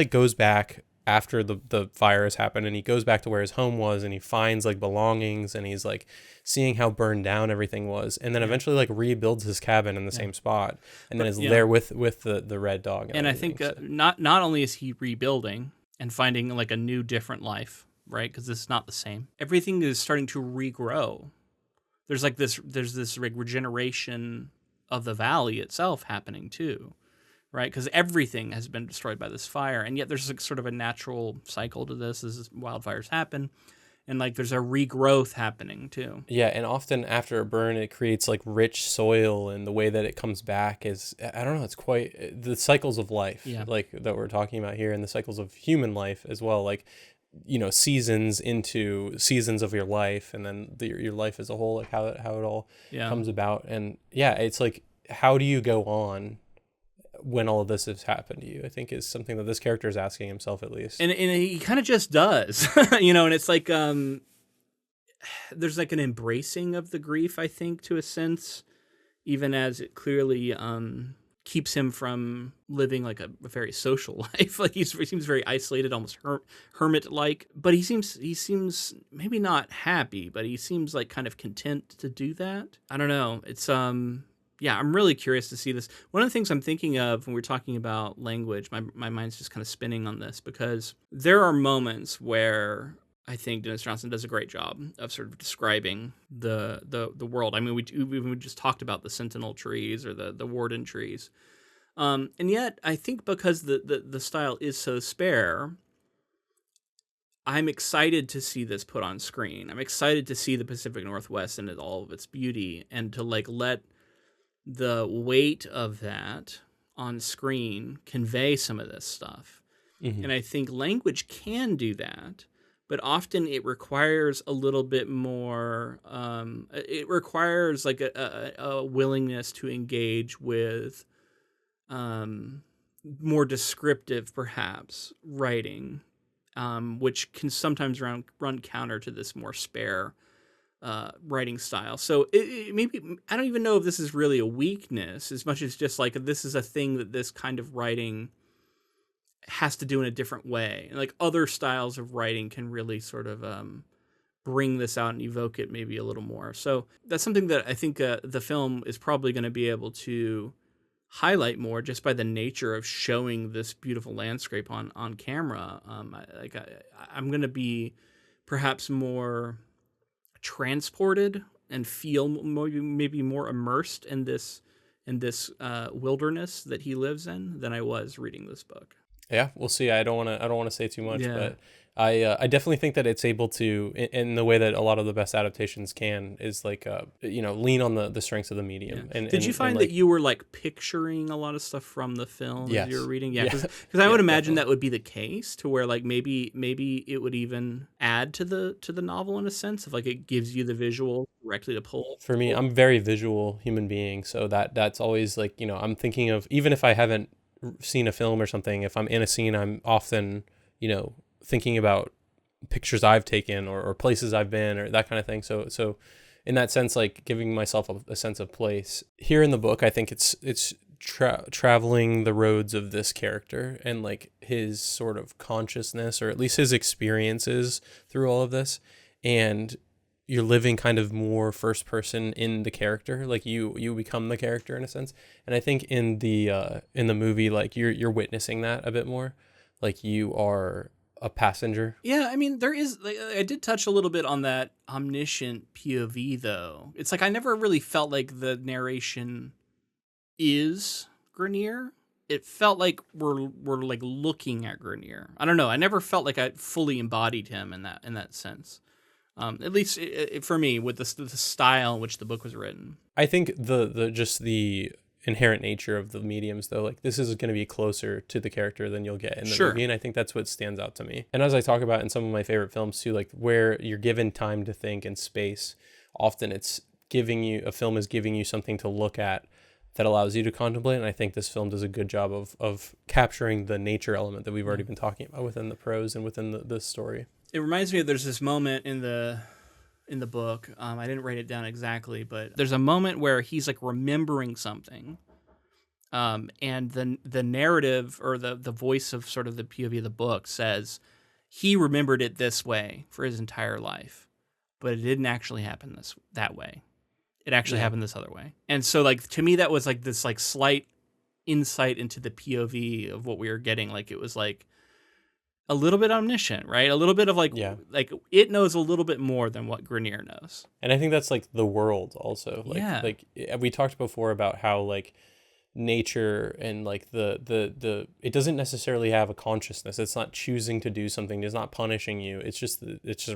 goes back after the fire has happened, and he goes back to where his home was, and he finds like belongings, and he's like seeing how burned down everything was, and then eventually like rebuilds his cabin in the same spot, and then is there with the red dog, and I think not only is he rebuilding and finding like a new different life, right? Because this is not the same. Everything is starting to regrow. There's this regeneration of the valley itself happening too, right? Because everything has been destroyed by this fire, and yet there's like sort of a natural cycle to this as wildfires happen, and like there's a regrowth happening too. Yeah, and often after a burn, it creates like rich soil, and the way that it comes back is, I don't know, it's quite the cycles of life, like that we're talking about here, and the cycles of human life as well, like seasons into seasons of your life, and then your life as a whole, like how it all comes about, and it's like how do you go on when all of this has happened to you, I think is something that this character is asking himself, at least. And he kind of just does, and it's like, there's like an embracing of the grief, I think, to a sense, even as it clearly keeps him from living like a very social life. Like he seems very isolated, almost hermit-like. But he seems maybe not happy, but he seems like kind of content to do that. I don't know. It's yeah, I'm really curious to see this. One of the things I'm thinking of when we're talking about language, my mind's just kind of spinning on this, because there are moments where I think Denis Johnson does a great job of sort of describing the world. I mean, we just talked about the sentinel trees or the warden trees. And yet, I think because the style is so spare, I'm excited to see this put on screen. I'm excited to see the Pacific Northwest and all of its beauty, and to like let the weight of that on screen convey some of this stuff. Mm-hmm. And I think language can do that, but often it requires a little bit more. It requires like a willingness to engage with more descriptive, perhaps, writing, which can sometimes run counter to this more spare writing style. So maybe, I don't even know if this is really a weakness as much as just like this is a thing that this kind of writing has to do in a different way. And like other styles of writing can really sort of bring this out and evoke it maybe a little more. So that's something that I think the film is probably going to be able to highlight more just by the nature of showing this beautiful landscape on camera. I'm going to be perhaps more transported and feel maybe more immersed in this wilderness that he lives in than I was reading this book. Yeah, we'll see. I don't want to say too much, but I definitely think that it's able to, in the way that a lot of the best adaptations can, is like lean on the strengths of the medium. Yeah. Did you find that you were like picturing a lot of stuff from the film as you were reading? Yeah, because I would imagine that would be the case, to where like maybe it would even add to the novel in a sense of like it gives you the visual directly to pull. For me, I'm a very visual human being, so that's always like, I'm thinking of, even if I haven't seen a film or something, if I'm in a scene, I'm often thinking about pictures I've taken or places I've been or that kind of thing. So in that sense, like giving myself a sense of place. Here in the book, I think it's traveling the roads of this character and like his sort of consciousness, or at least his experiences through all of this, and you're living kind of more first person in the character, like you become the character in a sense. And I think in the movie, like you're witnessing that a bit more, like you are a passenger. Yeah, I mean, there is, like, I did touch a little bit on that omniscient POV though. It's like I never really felt like the narration is Grenier. It felt like we're like looking at Grenier. I don't know. I never felt like I fully embodied him in that sense. At least for me, with the style in which the book was written. I think the inherent nature of the mediums, though, like this is going to be closer to the character than you'll get in the movie, and I think that's what stands out to me. And as I talk about in some of my favorite films too, like where you're given time to think and space, often it's a film is giving you something to look at that allows you to contemplate. And I think this film does a good job of capturing the nature element that we've already been talking about within the prose and within the story. It reminds me of, there's this moment in the book. I didn't write it down exactly, but there's a moment where he's like remembering something, and the narrative or the voice of sort of the POV of the book says he remembered it this way for his entire life, but it didn't actually happen that way. It actually happened this other way. And so like to me that was like this like slight insight into the POV of what we were getting. Like it was like a little bit omniscient, right? A little bit of like it knows a little bit more than what Grenier knows. And I think that's like the world also. Like we talked before about how like nature and like the it doesn't necessarily have a consciousness. It's not choosing to do something. It's not punishing you. It's just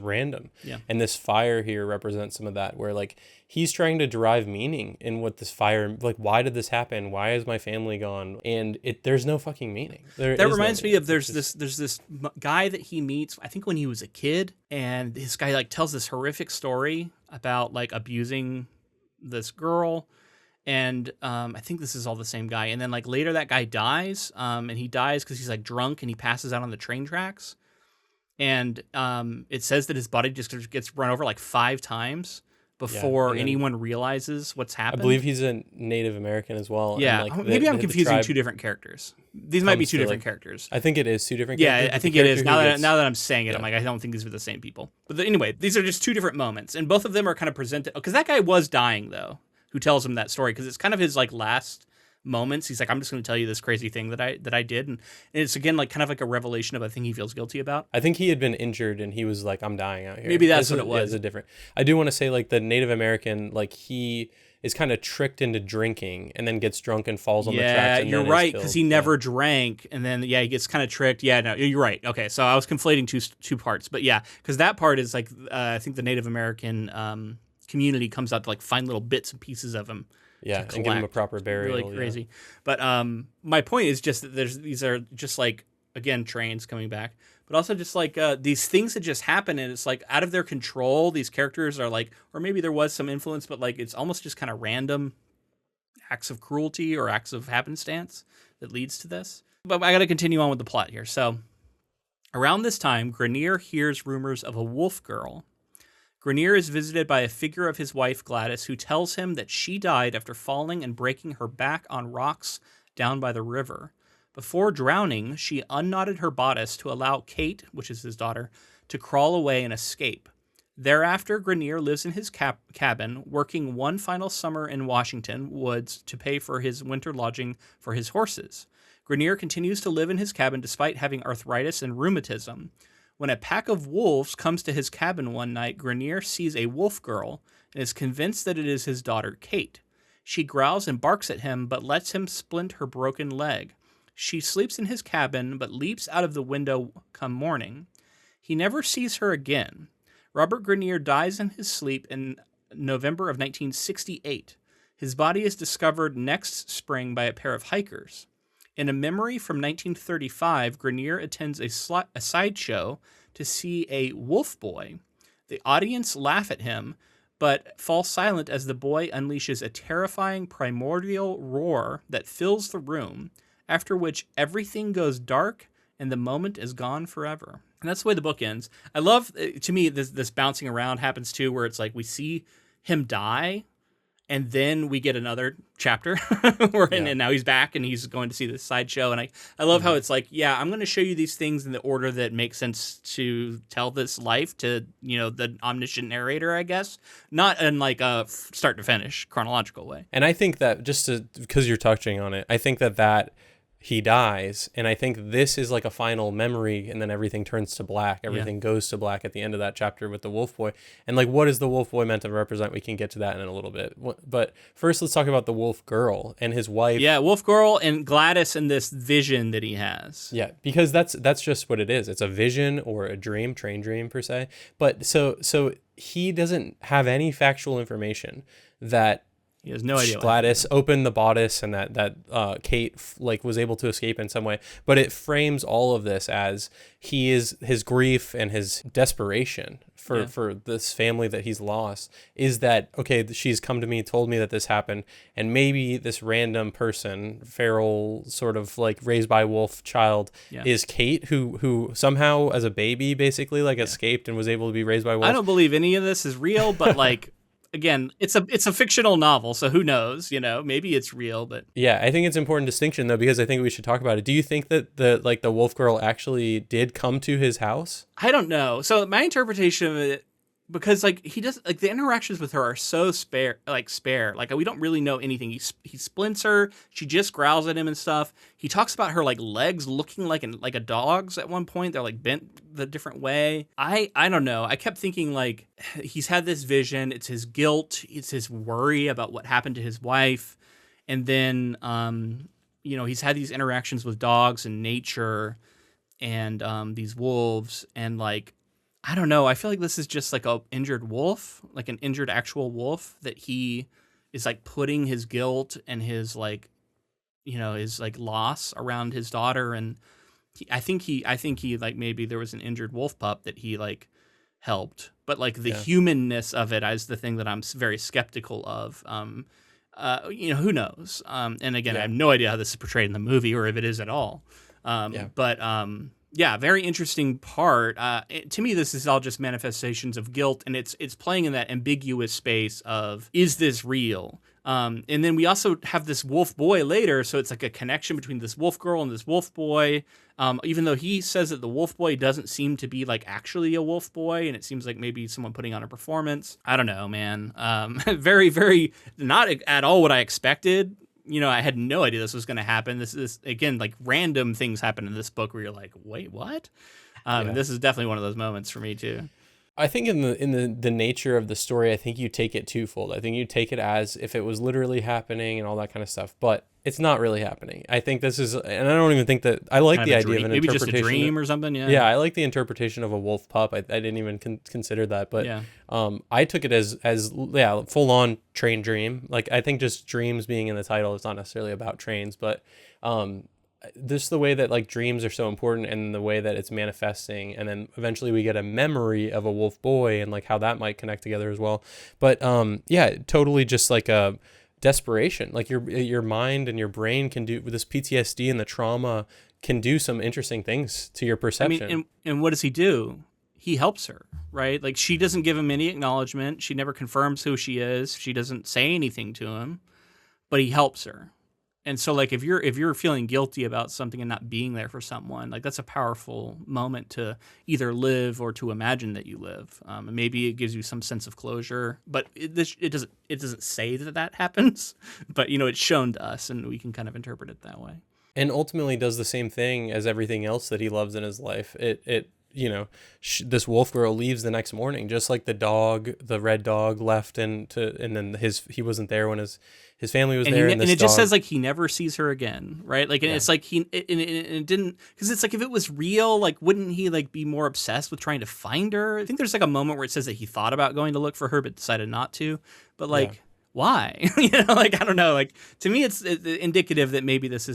random. Yeah. And this fire here represents some of that, where like he's trying to derive meaning in what this fire, like, why did this happen? Why is my family gone? And there's no fucking meaning. That reminds me of there's this guy that he meets, I think when he was a kid, and this guy like tells this horrific story about like abusing this girl. And I think this is all the same guy. And then like later that guy dies, and he dies because he's like drunk and he passes out on the train tracks. And it says that his body just gets run over like 5 times before anyone realizes what's happened. I believe he's a Native American as well. Yeah, and like maybe I'm confusing 2 different characters. These might be 2 different characters. I think it is 2 different characters. Yeah, I think it is. Now that I'm saying it, I'm like, I don't think these are the same people. But anyway, these are just 2 different moments. And both of them are kind of presented. Because that guy was dying, though, who tells him that story. Because it's kind of his like last moments. He's like, I'm just going to tell you this crazy thing that I did. And it's, again, like kind of like a revelation of a thing he feels guilty about. I think he had been injured and he was like, I'm dying out here. Maybe that's what it was. Yeah, it's a different. I do want to say like the Native American, like he is kind of tricked into drinking and then gets drunk and falls on the tracks. Yeah, you're right, because he never drank, and then he gets kind of tricked. Yeah, no, you're right. Okay, so I was conflating two parts, but yeah, because that part is like I think the Native American community comes out to like find little bits and pieces of him. Yeah, and give him a proper burial. Really crazy. But my point is just that these are just like, again, trains coming back, but also just like these things that just happen, and it's like out of their control. These characters are like, or maybe there was some influence, but like it's almost just kind of random acts of cruelty or acts of happenstance that leads to this. But I got to continue on with the plot here. So around this time, Grenier hears rumors of a wolf girl. Grenier is visited by a figure of his wife, Gladys, who tells him that she died after falling and breaking her back on rocks down by the river. Before drowning, she unknotted her bodice to allow Kate, which is his daughter, to crawl away and escape. Thereafter, Grenier lives in his cabin, working one final summer in Washington woods to pay for his winter lodging for his horses. Grenier continues to live in his cabin despite having arthritis and rheumatism. When a pack of wolves comes to his cabin one night, Grenier sees a wolf girl and is convinced that it is his daughter, Kate. She growls and barks at him, but lets him splint her broken leg. She sleeps in his cabin, but leaps out of the window come morning. He never sees her again. Robert Grenier dies in his sleep in November of 1968. His body is discovered next spring by a pair of hikers. In a memory from 1935, Grenier attends a sideshow to see a wolf boy. The audience laugh at him, but fall silent as the boy unleashes a terrifying primordial roar that fills the room, after which everything goes dark and the moment is gone forever. And that's the way the book ends. I love, to me, this bouncing around happens too, where it's like we see him die, and then we get another chapter and now he's back and he's going to see this sideshow. And I love how it's like, yeah, I'm going to show you these things in the order that makes sense to tell this life to, the omniscient narrator, I guess, not in like a start to finish chronological way. And I think that because you're touching on it, I think that he dies, and I think this is like a final memory, and then everything turns to black. Everything goes to black at the end of that chapter with the wolf boy. And like, what is the wolf boy meant to represent? We can get to that in a little bit. But first, let's talk about the wolf girl and his wife. Yeah, wolf girl and Gladys and this vision that he has. Yeah, because that's just what it is. It's a vision or a dream, train dream per se. But so he doesn't have any factual information that he has no idea. Gladys opened the bodice and that Kate was able to escape in some way. But it frames all of this as his grief and his desperation for this family that he's lost is that, okay, she's come to me, told me that this happened, and maybe this random person, feral, sort of like raised by wolf child is Kate, who somehow as a baby basically escaped and was able to be raised by wolves. I don't believe any of this is real, but again, it's a fictional novel, so who knows? Maybe it's real, but yeah, I think it's an important distinction though, because I think we should talk about it. Do you think that the wolf girl actually did come to his house? I don't know. So my interpretation of it, because he does the interactions with her are so spare. We don't really know anything. He splints her. She just growls at him and stuff. He talks about her legs looking like a dog's at one point. They're bent the different way. I don't know. I kept thinking he's had this vision. It's his guilt. It's his worry about what happened to his wife, and then he's had these interactions with dogs and nature, and these wolves, and I don't know. I feel like this is just a injured wolf, an injured actual wolf that he is putting his guilt and his his loss around his daughter. And I think he maybe there was an injured wolf pup that he helped, but the humanness of it is the thing that I'm very skeptical of. who knows? And again, I have no idea how this is portrayed in the movie or if it is at all. But very interesting part. To me, this is all just manifestations of guilt, and it's playing in that ambiguous space of, is this real? And then we also have this wolf boy later, so it's like a connection between this wolf girl and this wolf boy. Even though he says that the wolf boy doesn't seem to be like actually a wolf boy, and it seems like maybe someone putting on a performance. I don't know, man. Very, very not at all what I expected. I had no idea this was going to happen. This is, again, like random things happen in this book where you're like, wait, what? And this is definitely one of those moments for me too. I think in the nature of the story, I think you take it twofold. I think you take it as if it was literally happening and all that kind of stuff, but it's not really happening. I think this is, and I don't even think that, I like kind the idea of an maybe interpretation. Maybe just a dream or something, yeah. Yeah, I like the interpretation of a wolf pup. I didn't even consider that, but I took it as full-on train dream. Like, I think just dreams being in the title is not necessarily about trains, but this the way that like dreams are so important and the way that it's manifesting, and then eventually we get a memory of a wolf boy and like how that might connect together as well. But totally just like a desperation. Like your mind and your brain can do with this PTSD and the trauma can do some interesting things to your perception. I mean, and what does he do? He helps her, right? Like, she doesn't give him any acknowledgement. She never confirms who she is. She doesn't say anything to him, but he helps her. And so, like, if you're feeling guilty about something and not being there for someone, like, that's a powerful moment to either live or to imagine that you live. And maybe it gives you some sense of closure, but it doesn't say that happens. But it's shown to us, and we can kind of interpret it that way. And ultimately, does the same thing as everything else that he loves in his life. This wolf girl leaves the next morning, just like the red dog left, and then he wasn't there when his family was there. And it just says like he never sees her again, right? Like, and it's like it didn't, because it's like if it was real, like wouldn't he like be more obsessed with trying to find her? I think there's like a moment where it says that he thought about going to look for her but decided not to. But like. Yeah. Why? Like, I don't know. Like, to me, it's indicative that maybe this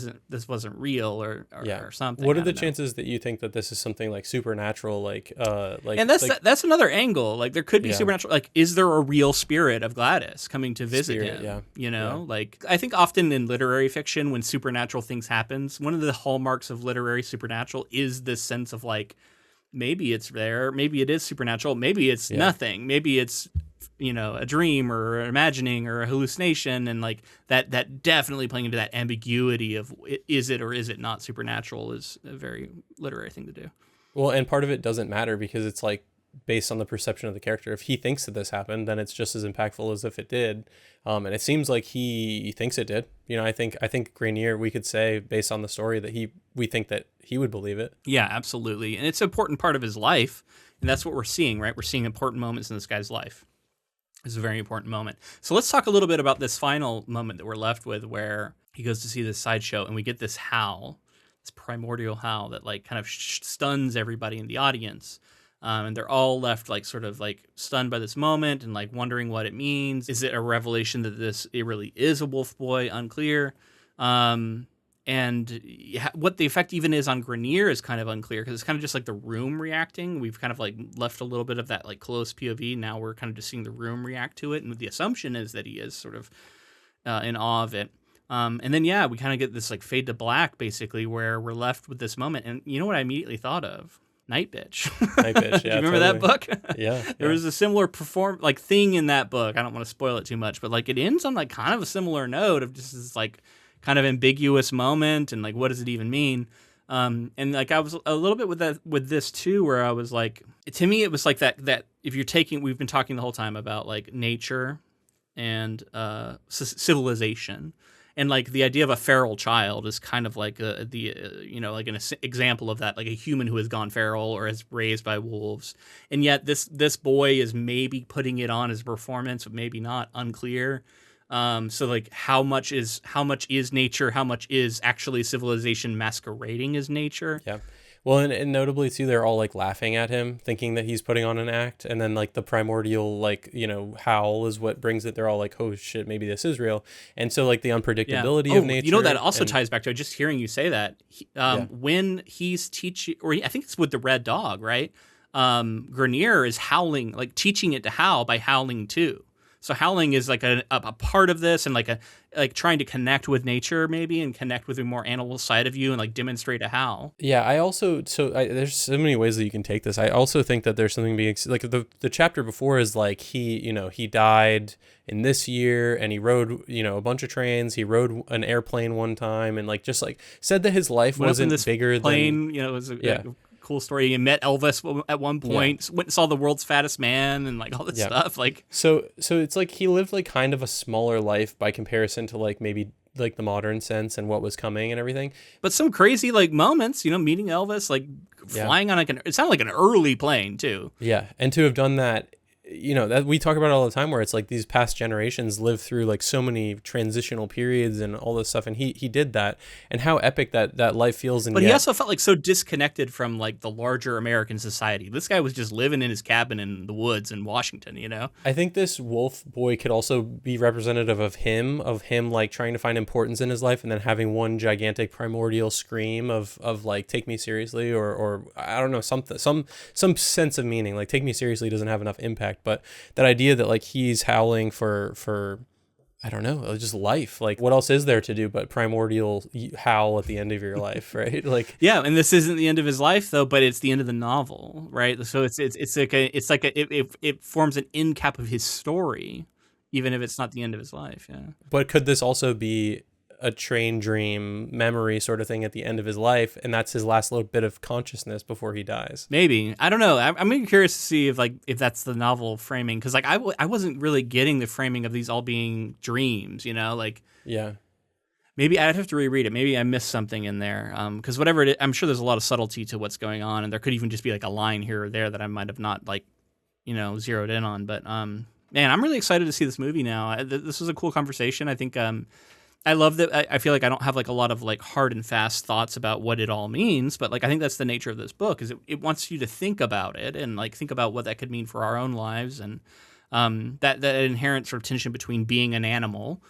wasn't real or something. What are the chances that you think that this is something like supernatural? And that's another angle. Like, there could be supernatural. Like, is there a real spirit of Gladys coming to visit him? Yeah. Like, I think often in literary fiction, when supernatural things happens, one of the hallmarks of literary supernatural is this sense of like, maybe it's there, maybe it is supernatural, maybe it's nothing, maybe it's a dream or an imagining or a hallucination, and like that definitely playing into that ambiguity of is it or is it not supernatural is a very literary thing to do. Well, and part of it doesn't matter because it's like based on the perception of the character. If he thinks that this happened, then it's just as impactful as if it did. And it seems like he thinks it did. I think Grenier, we could say based on the story that we think that he would believe it. Yeah, absolutely. And it's an important part of his life. And that's what we're seeing, right? We're seeing important moments in this guy's life. It's a very important moment. So let's talk a little bit about this final moment that we're left with, where he goes to see this sideshow and we get this howl, this primordial howl that like kind of stuns everybody in the audience. And they're all left like sort of like stunned by this moment and like wondering what it means. Is it a revelation that it really is a wolf boy? Unclear. And what the effect even is on Grenier is kind of unclear, because it's kind of just like the room reacting. We've kind of like left a little bit of that like close POV. Now we're kind of just seeing the room react to it. And the assumption is that he is sort of in awe of it. And then, we kind of get this like fade to black, basically, where we're left with this moment. And you know what I immediately thought of? Night Bitch. Night Bitch, yeah. Do you remember that book? Yeah. There was a similar thing in that book. I don't want to spoil it too much, but like it ends on like kind of a similar note of just this like kind of ambiguous moment, and like what does it even mean? And like I was a little bit with this too, where I was like, to me it was like that if you're we've been talking the whole time about like nature and civilization, and like the idea of a feral child is kind of like like an example of that, like a human who has gone feral or is raised by wolves, and yet this boy is maybe putting it on as a performance, but maybe not, unclear. So like how much is nature, how much is actually civilization masquerading as nature? Yeah. Well, and notably too, they're all like laughing at him, thinking that he's putting on an act, and then like the primordial howl is what brings it. They're all like, oh shit, maybe this is real. And so like the unpredictability of nature. That also ties back to just hearing you say that. When he's teaching, or I think it's with the red dog, right? Grenier is howling, like teaching it to howl by howling too. So howling is like a part of this, and like trying to connect with nature maybe, and connect with a more animal side of you, and like demonstrate a howl. Yeah, there's so many ways that you can take this. I also think that there's something being like the chapter before is like he died in this year, and he rode a bunch of trains. He rode an airplane one time, and like just like said that his life wasn't bigger plane, than it was a cool story. He met Elvis at one point, went and saw the world's fattest man, and like all this stuff. Like so it's like he lived like kind of a smaller life by comparison to like maybe like the modern sense and what was coming and everything. But some crazy like moments, meeting Elvis, like flying on like it sounded like an early plane too. Yeah, and to have done that. That we talk about it all the time, where it's like these past generations live through like so many transitional periods and all this stuff, and he did that, and how epic that life feels. But he also felt like so disconnected from like the larger American society. This guy was just living in his cabin in the woods in Washington, I think this wolf boy could also be representative of him like trying to find importance in his life, and then having one gigantic primordial scream of like take me seriously, or I don't know, something, some sense of meaning. Like take me seriously doesn't have enough impact. But that idea that like he's howling for I don't know, just life. Like what else is there to do but primordial howl at the end of your life, right? Like yeah, and this isn't the end of his life though, but it's the end of the novel, right? So it forms an end cap of his story, even if it's not the end of his life. Yeah. But could this also be a train dream memory sort of thing at the end of his life, and that's his last little bit of consciousness before he dies? Maybe. I don't know. I'm curious to see if that's the novel framing, because like I wasn't really getting the framing of these all being dreams, like yeah. Maybe I'd have to reread it. Maybe I missed something in there, because whatever it is, I'm sure there's a lot of subtlety to what's going on, and there could even just be like a line here or there that I might have not like zeroed in on. But man, I'm really excited to see this movie now. This was a cool conversation. I think I love that. I feel like I don't have like a lot of like hard and fast thoughts about what it all means, but like I think that's the nature of this book, is it wants you to think about it and like think about what that could mean for our own lives, and that inherent sort of tension between being an animal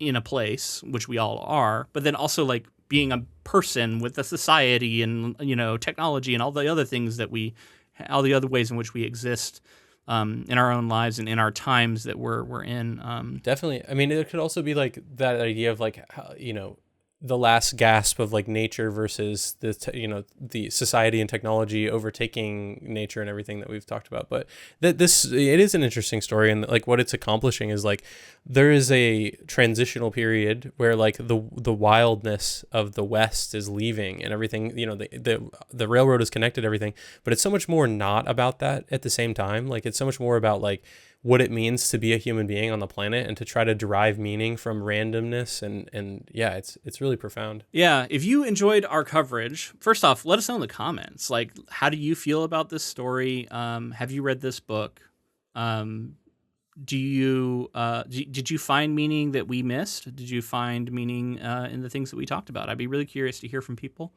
in a place, which we all are, but then also like being a person with a society and technology and all the other things all the other ways in which we exist. In our own lives and in our times that we're in. Definitely. I mean, it could also be like that idea of like, the last gasp of like nature versus the society and technology overtaking nature and everything that we've talked about. But it is an interesting story, and like what it's accomplishing is like there is a transitional period where like the wildness of the West is leaving and everything. The railroad has connected everything, but it's so much more not about that at the same time. Like it's so much more about like what it means to be a human being on the planet and to try to derive meaning from randomness, and yeah, it's really profound. Yeah, if you enjoyed our coverage, first off, let us know in the comments. Like, how do you feel about this story? Have you read this book? Did you find meaning that we missed? Did you find meaning in the things that we talked about? I'd be really curious to hear from people.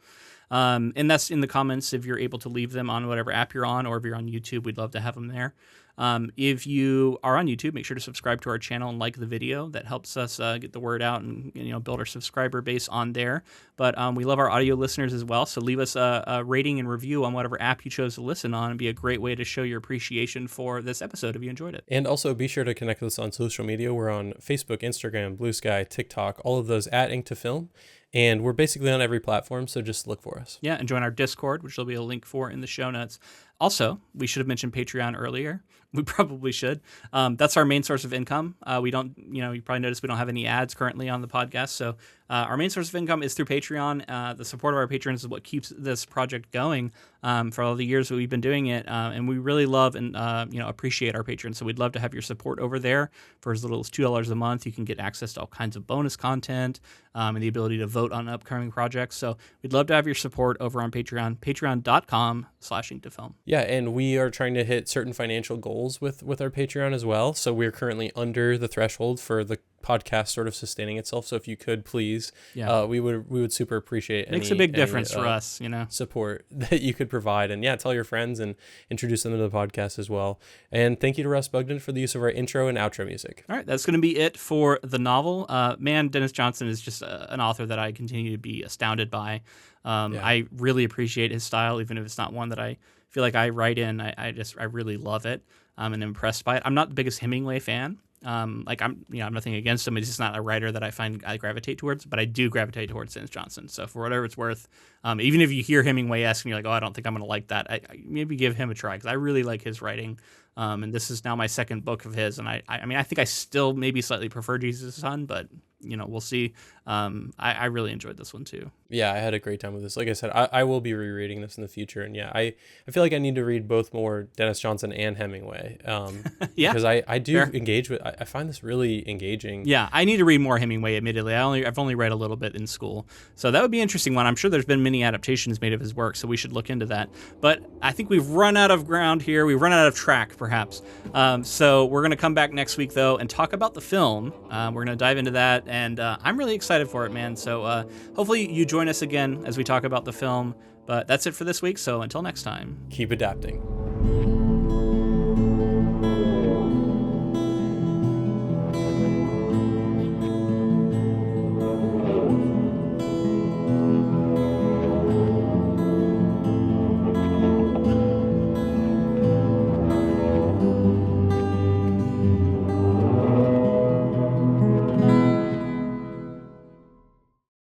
And that's in the comments if you're able to leave them on whatever app you're on, or if you're on YouTube, we'd love to have them there. If you are on YouTube, make sure to subscribe to our channel and like the video. That helps us get the word out and build our subscriber base on there. But we love our audio listeners as well, so leave us a rating and review on whatever app you chose to listen on. It'd be a great way to show your appreciation for this episode if you enjoyed it. And also be sure to connect with us on social media. We're on Facebook, Instagram, Blue Sky, TikTok, all of those at Ink to Film. And we're basically on every platform, so just look for us. Yeah, and join our Discord, which there'll be a link for in the show notes. Also, we should have mentioned Patreon earlier. We probably should. That's our main source of income. We don't, you probably noticed we don't have any ads currently on the podcast. So our main source of income is through Patreon. The support of our patrons is what keeps this project going for all the years that we've been doing it. And we really love and appreciate our patrons. So we'd love to have your support over there. For as little as $2 a month, you can get access to all kinds of bonus content and the ability to vote on upcoming projects. So we'd love to have your support over on Patreon, patreon.com/inktofilm. Yeah, and we are trying to hit certain financial goals with our Patreon as well. So we're currently under the threshold for the podcast sort of sustaining itself. So if you could please, we would super appreciate makes a big difference for us, support that you could provide. And tell your friends and introduce them to the podcast as well. And thank you to Russ Bugden for the use of our intro and outro music. All right, that's going to be it for the novel. Dennis Johnson is just an author that I continue to be astounded by. I really appreciate his style, even if it's not one that I feel like I write in. I really love it. I'm impressed by it. I'm not the biggest Hemingway fan, Like I'm nothing against him. He's just not a writer that I gravitate towards, but I do gravitate towards Dennis Johnson. So for whatever it's worth, even if you hear Hemingway-esque and you're like, oh, I don't think I'm going to like that, I maybe give him a try because I really like his writing. And this is now my second book of his, and I mean, I think I still maybe slightly prefer Jesus' Son, but we'll see. I really enjoyed this one too. Yeah, I had a great time with this. Like I said, I will be rereading this in the future, and yeah, I feel like I need to read both more Denis Johnson and Hemingway. Yeah, because I do engage with. I find this really engaging. Yeah, I need to read more Hemingway. Admittedly, I've only read a little bit in school, so that would be an interesting one. I'm sure there's been many adaptations made of his work, so we should look into that. But I think we've run out of ground here. We've run out of track, perhaps. So we're going to come back next week though and talk about the film. We're going to dive into that, and I'm really excited for it, man. So hopefully you join us again as we talk about the film. But that's it for this week. So until next time, keep adapting.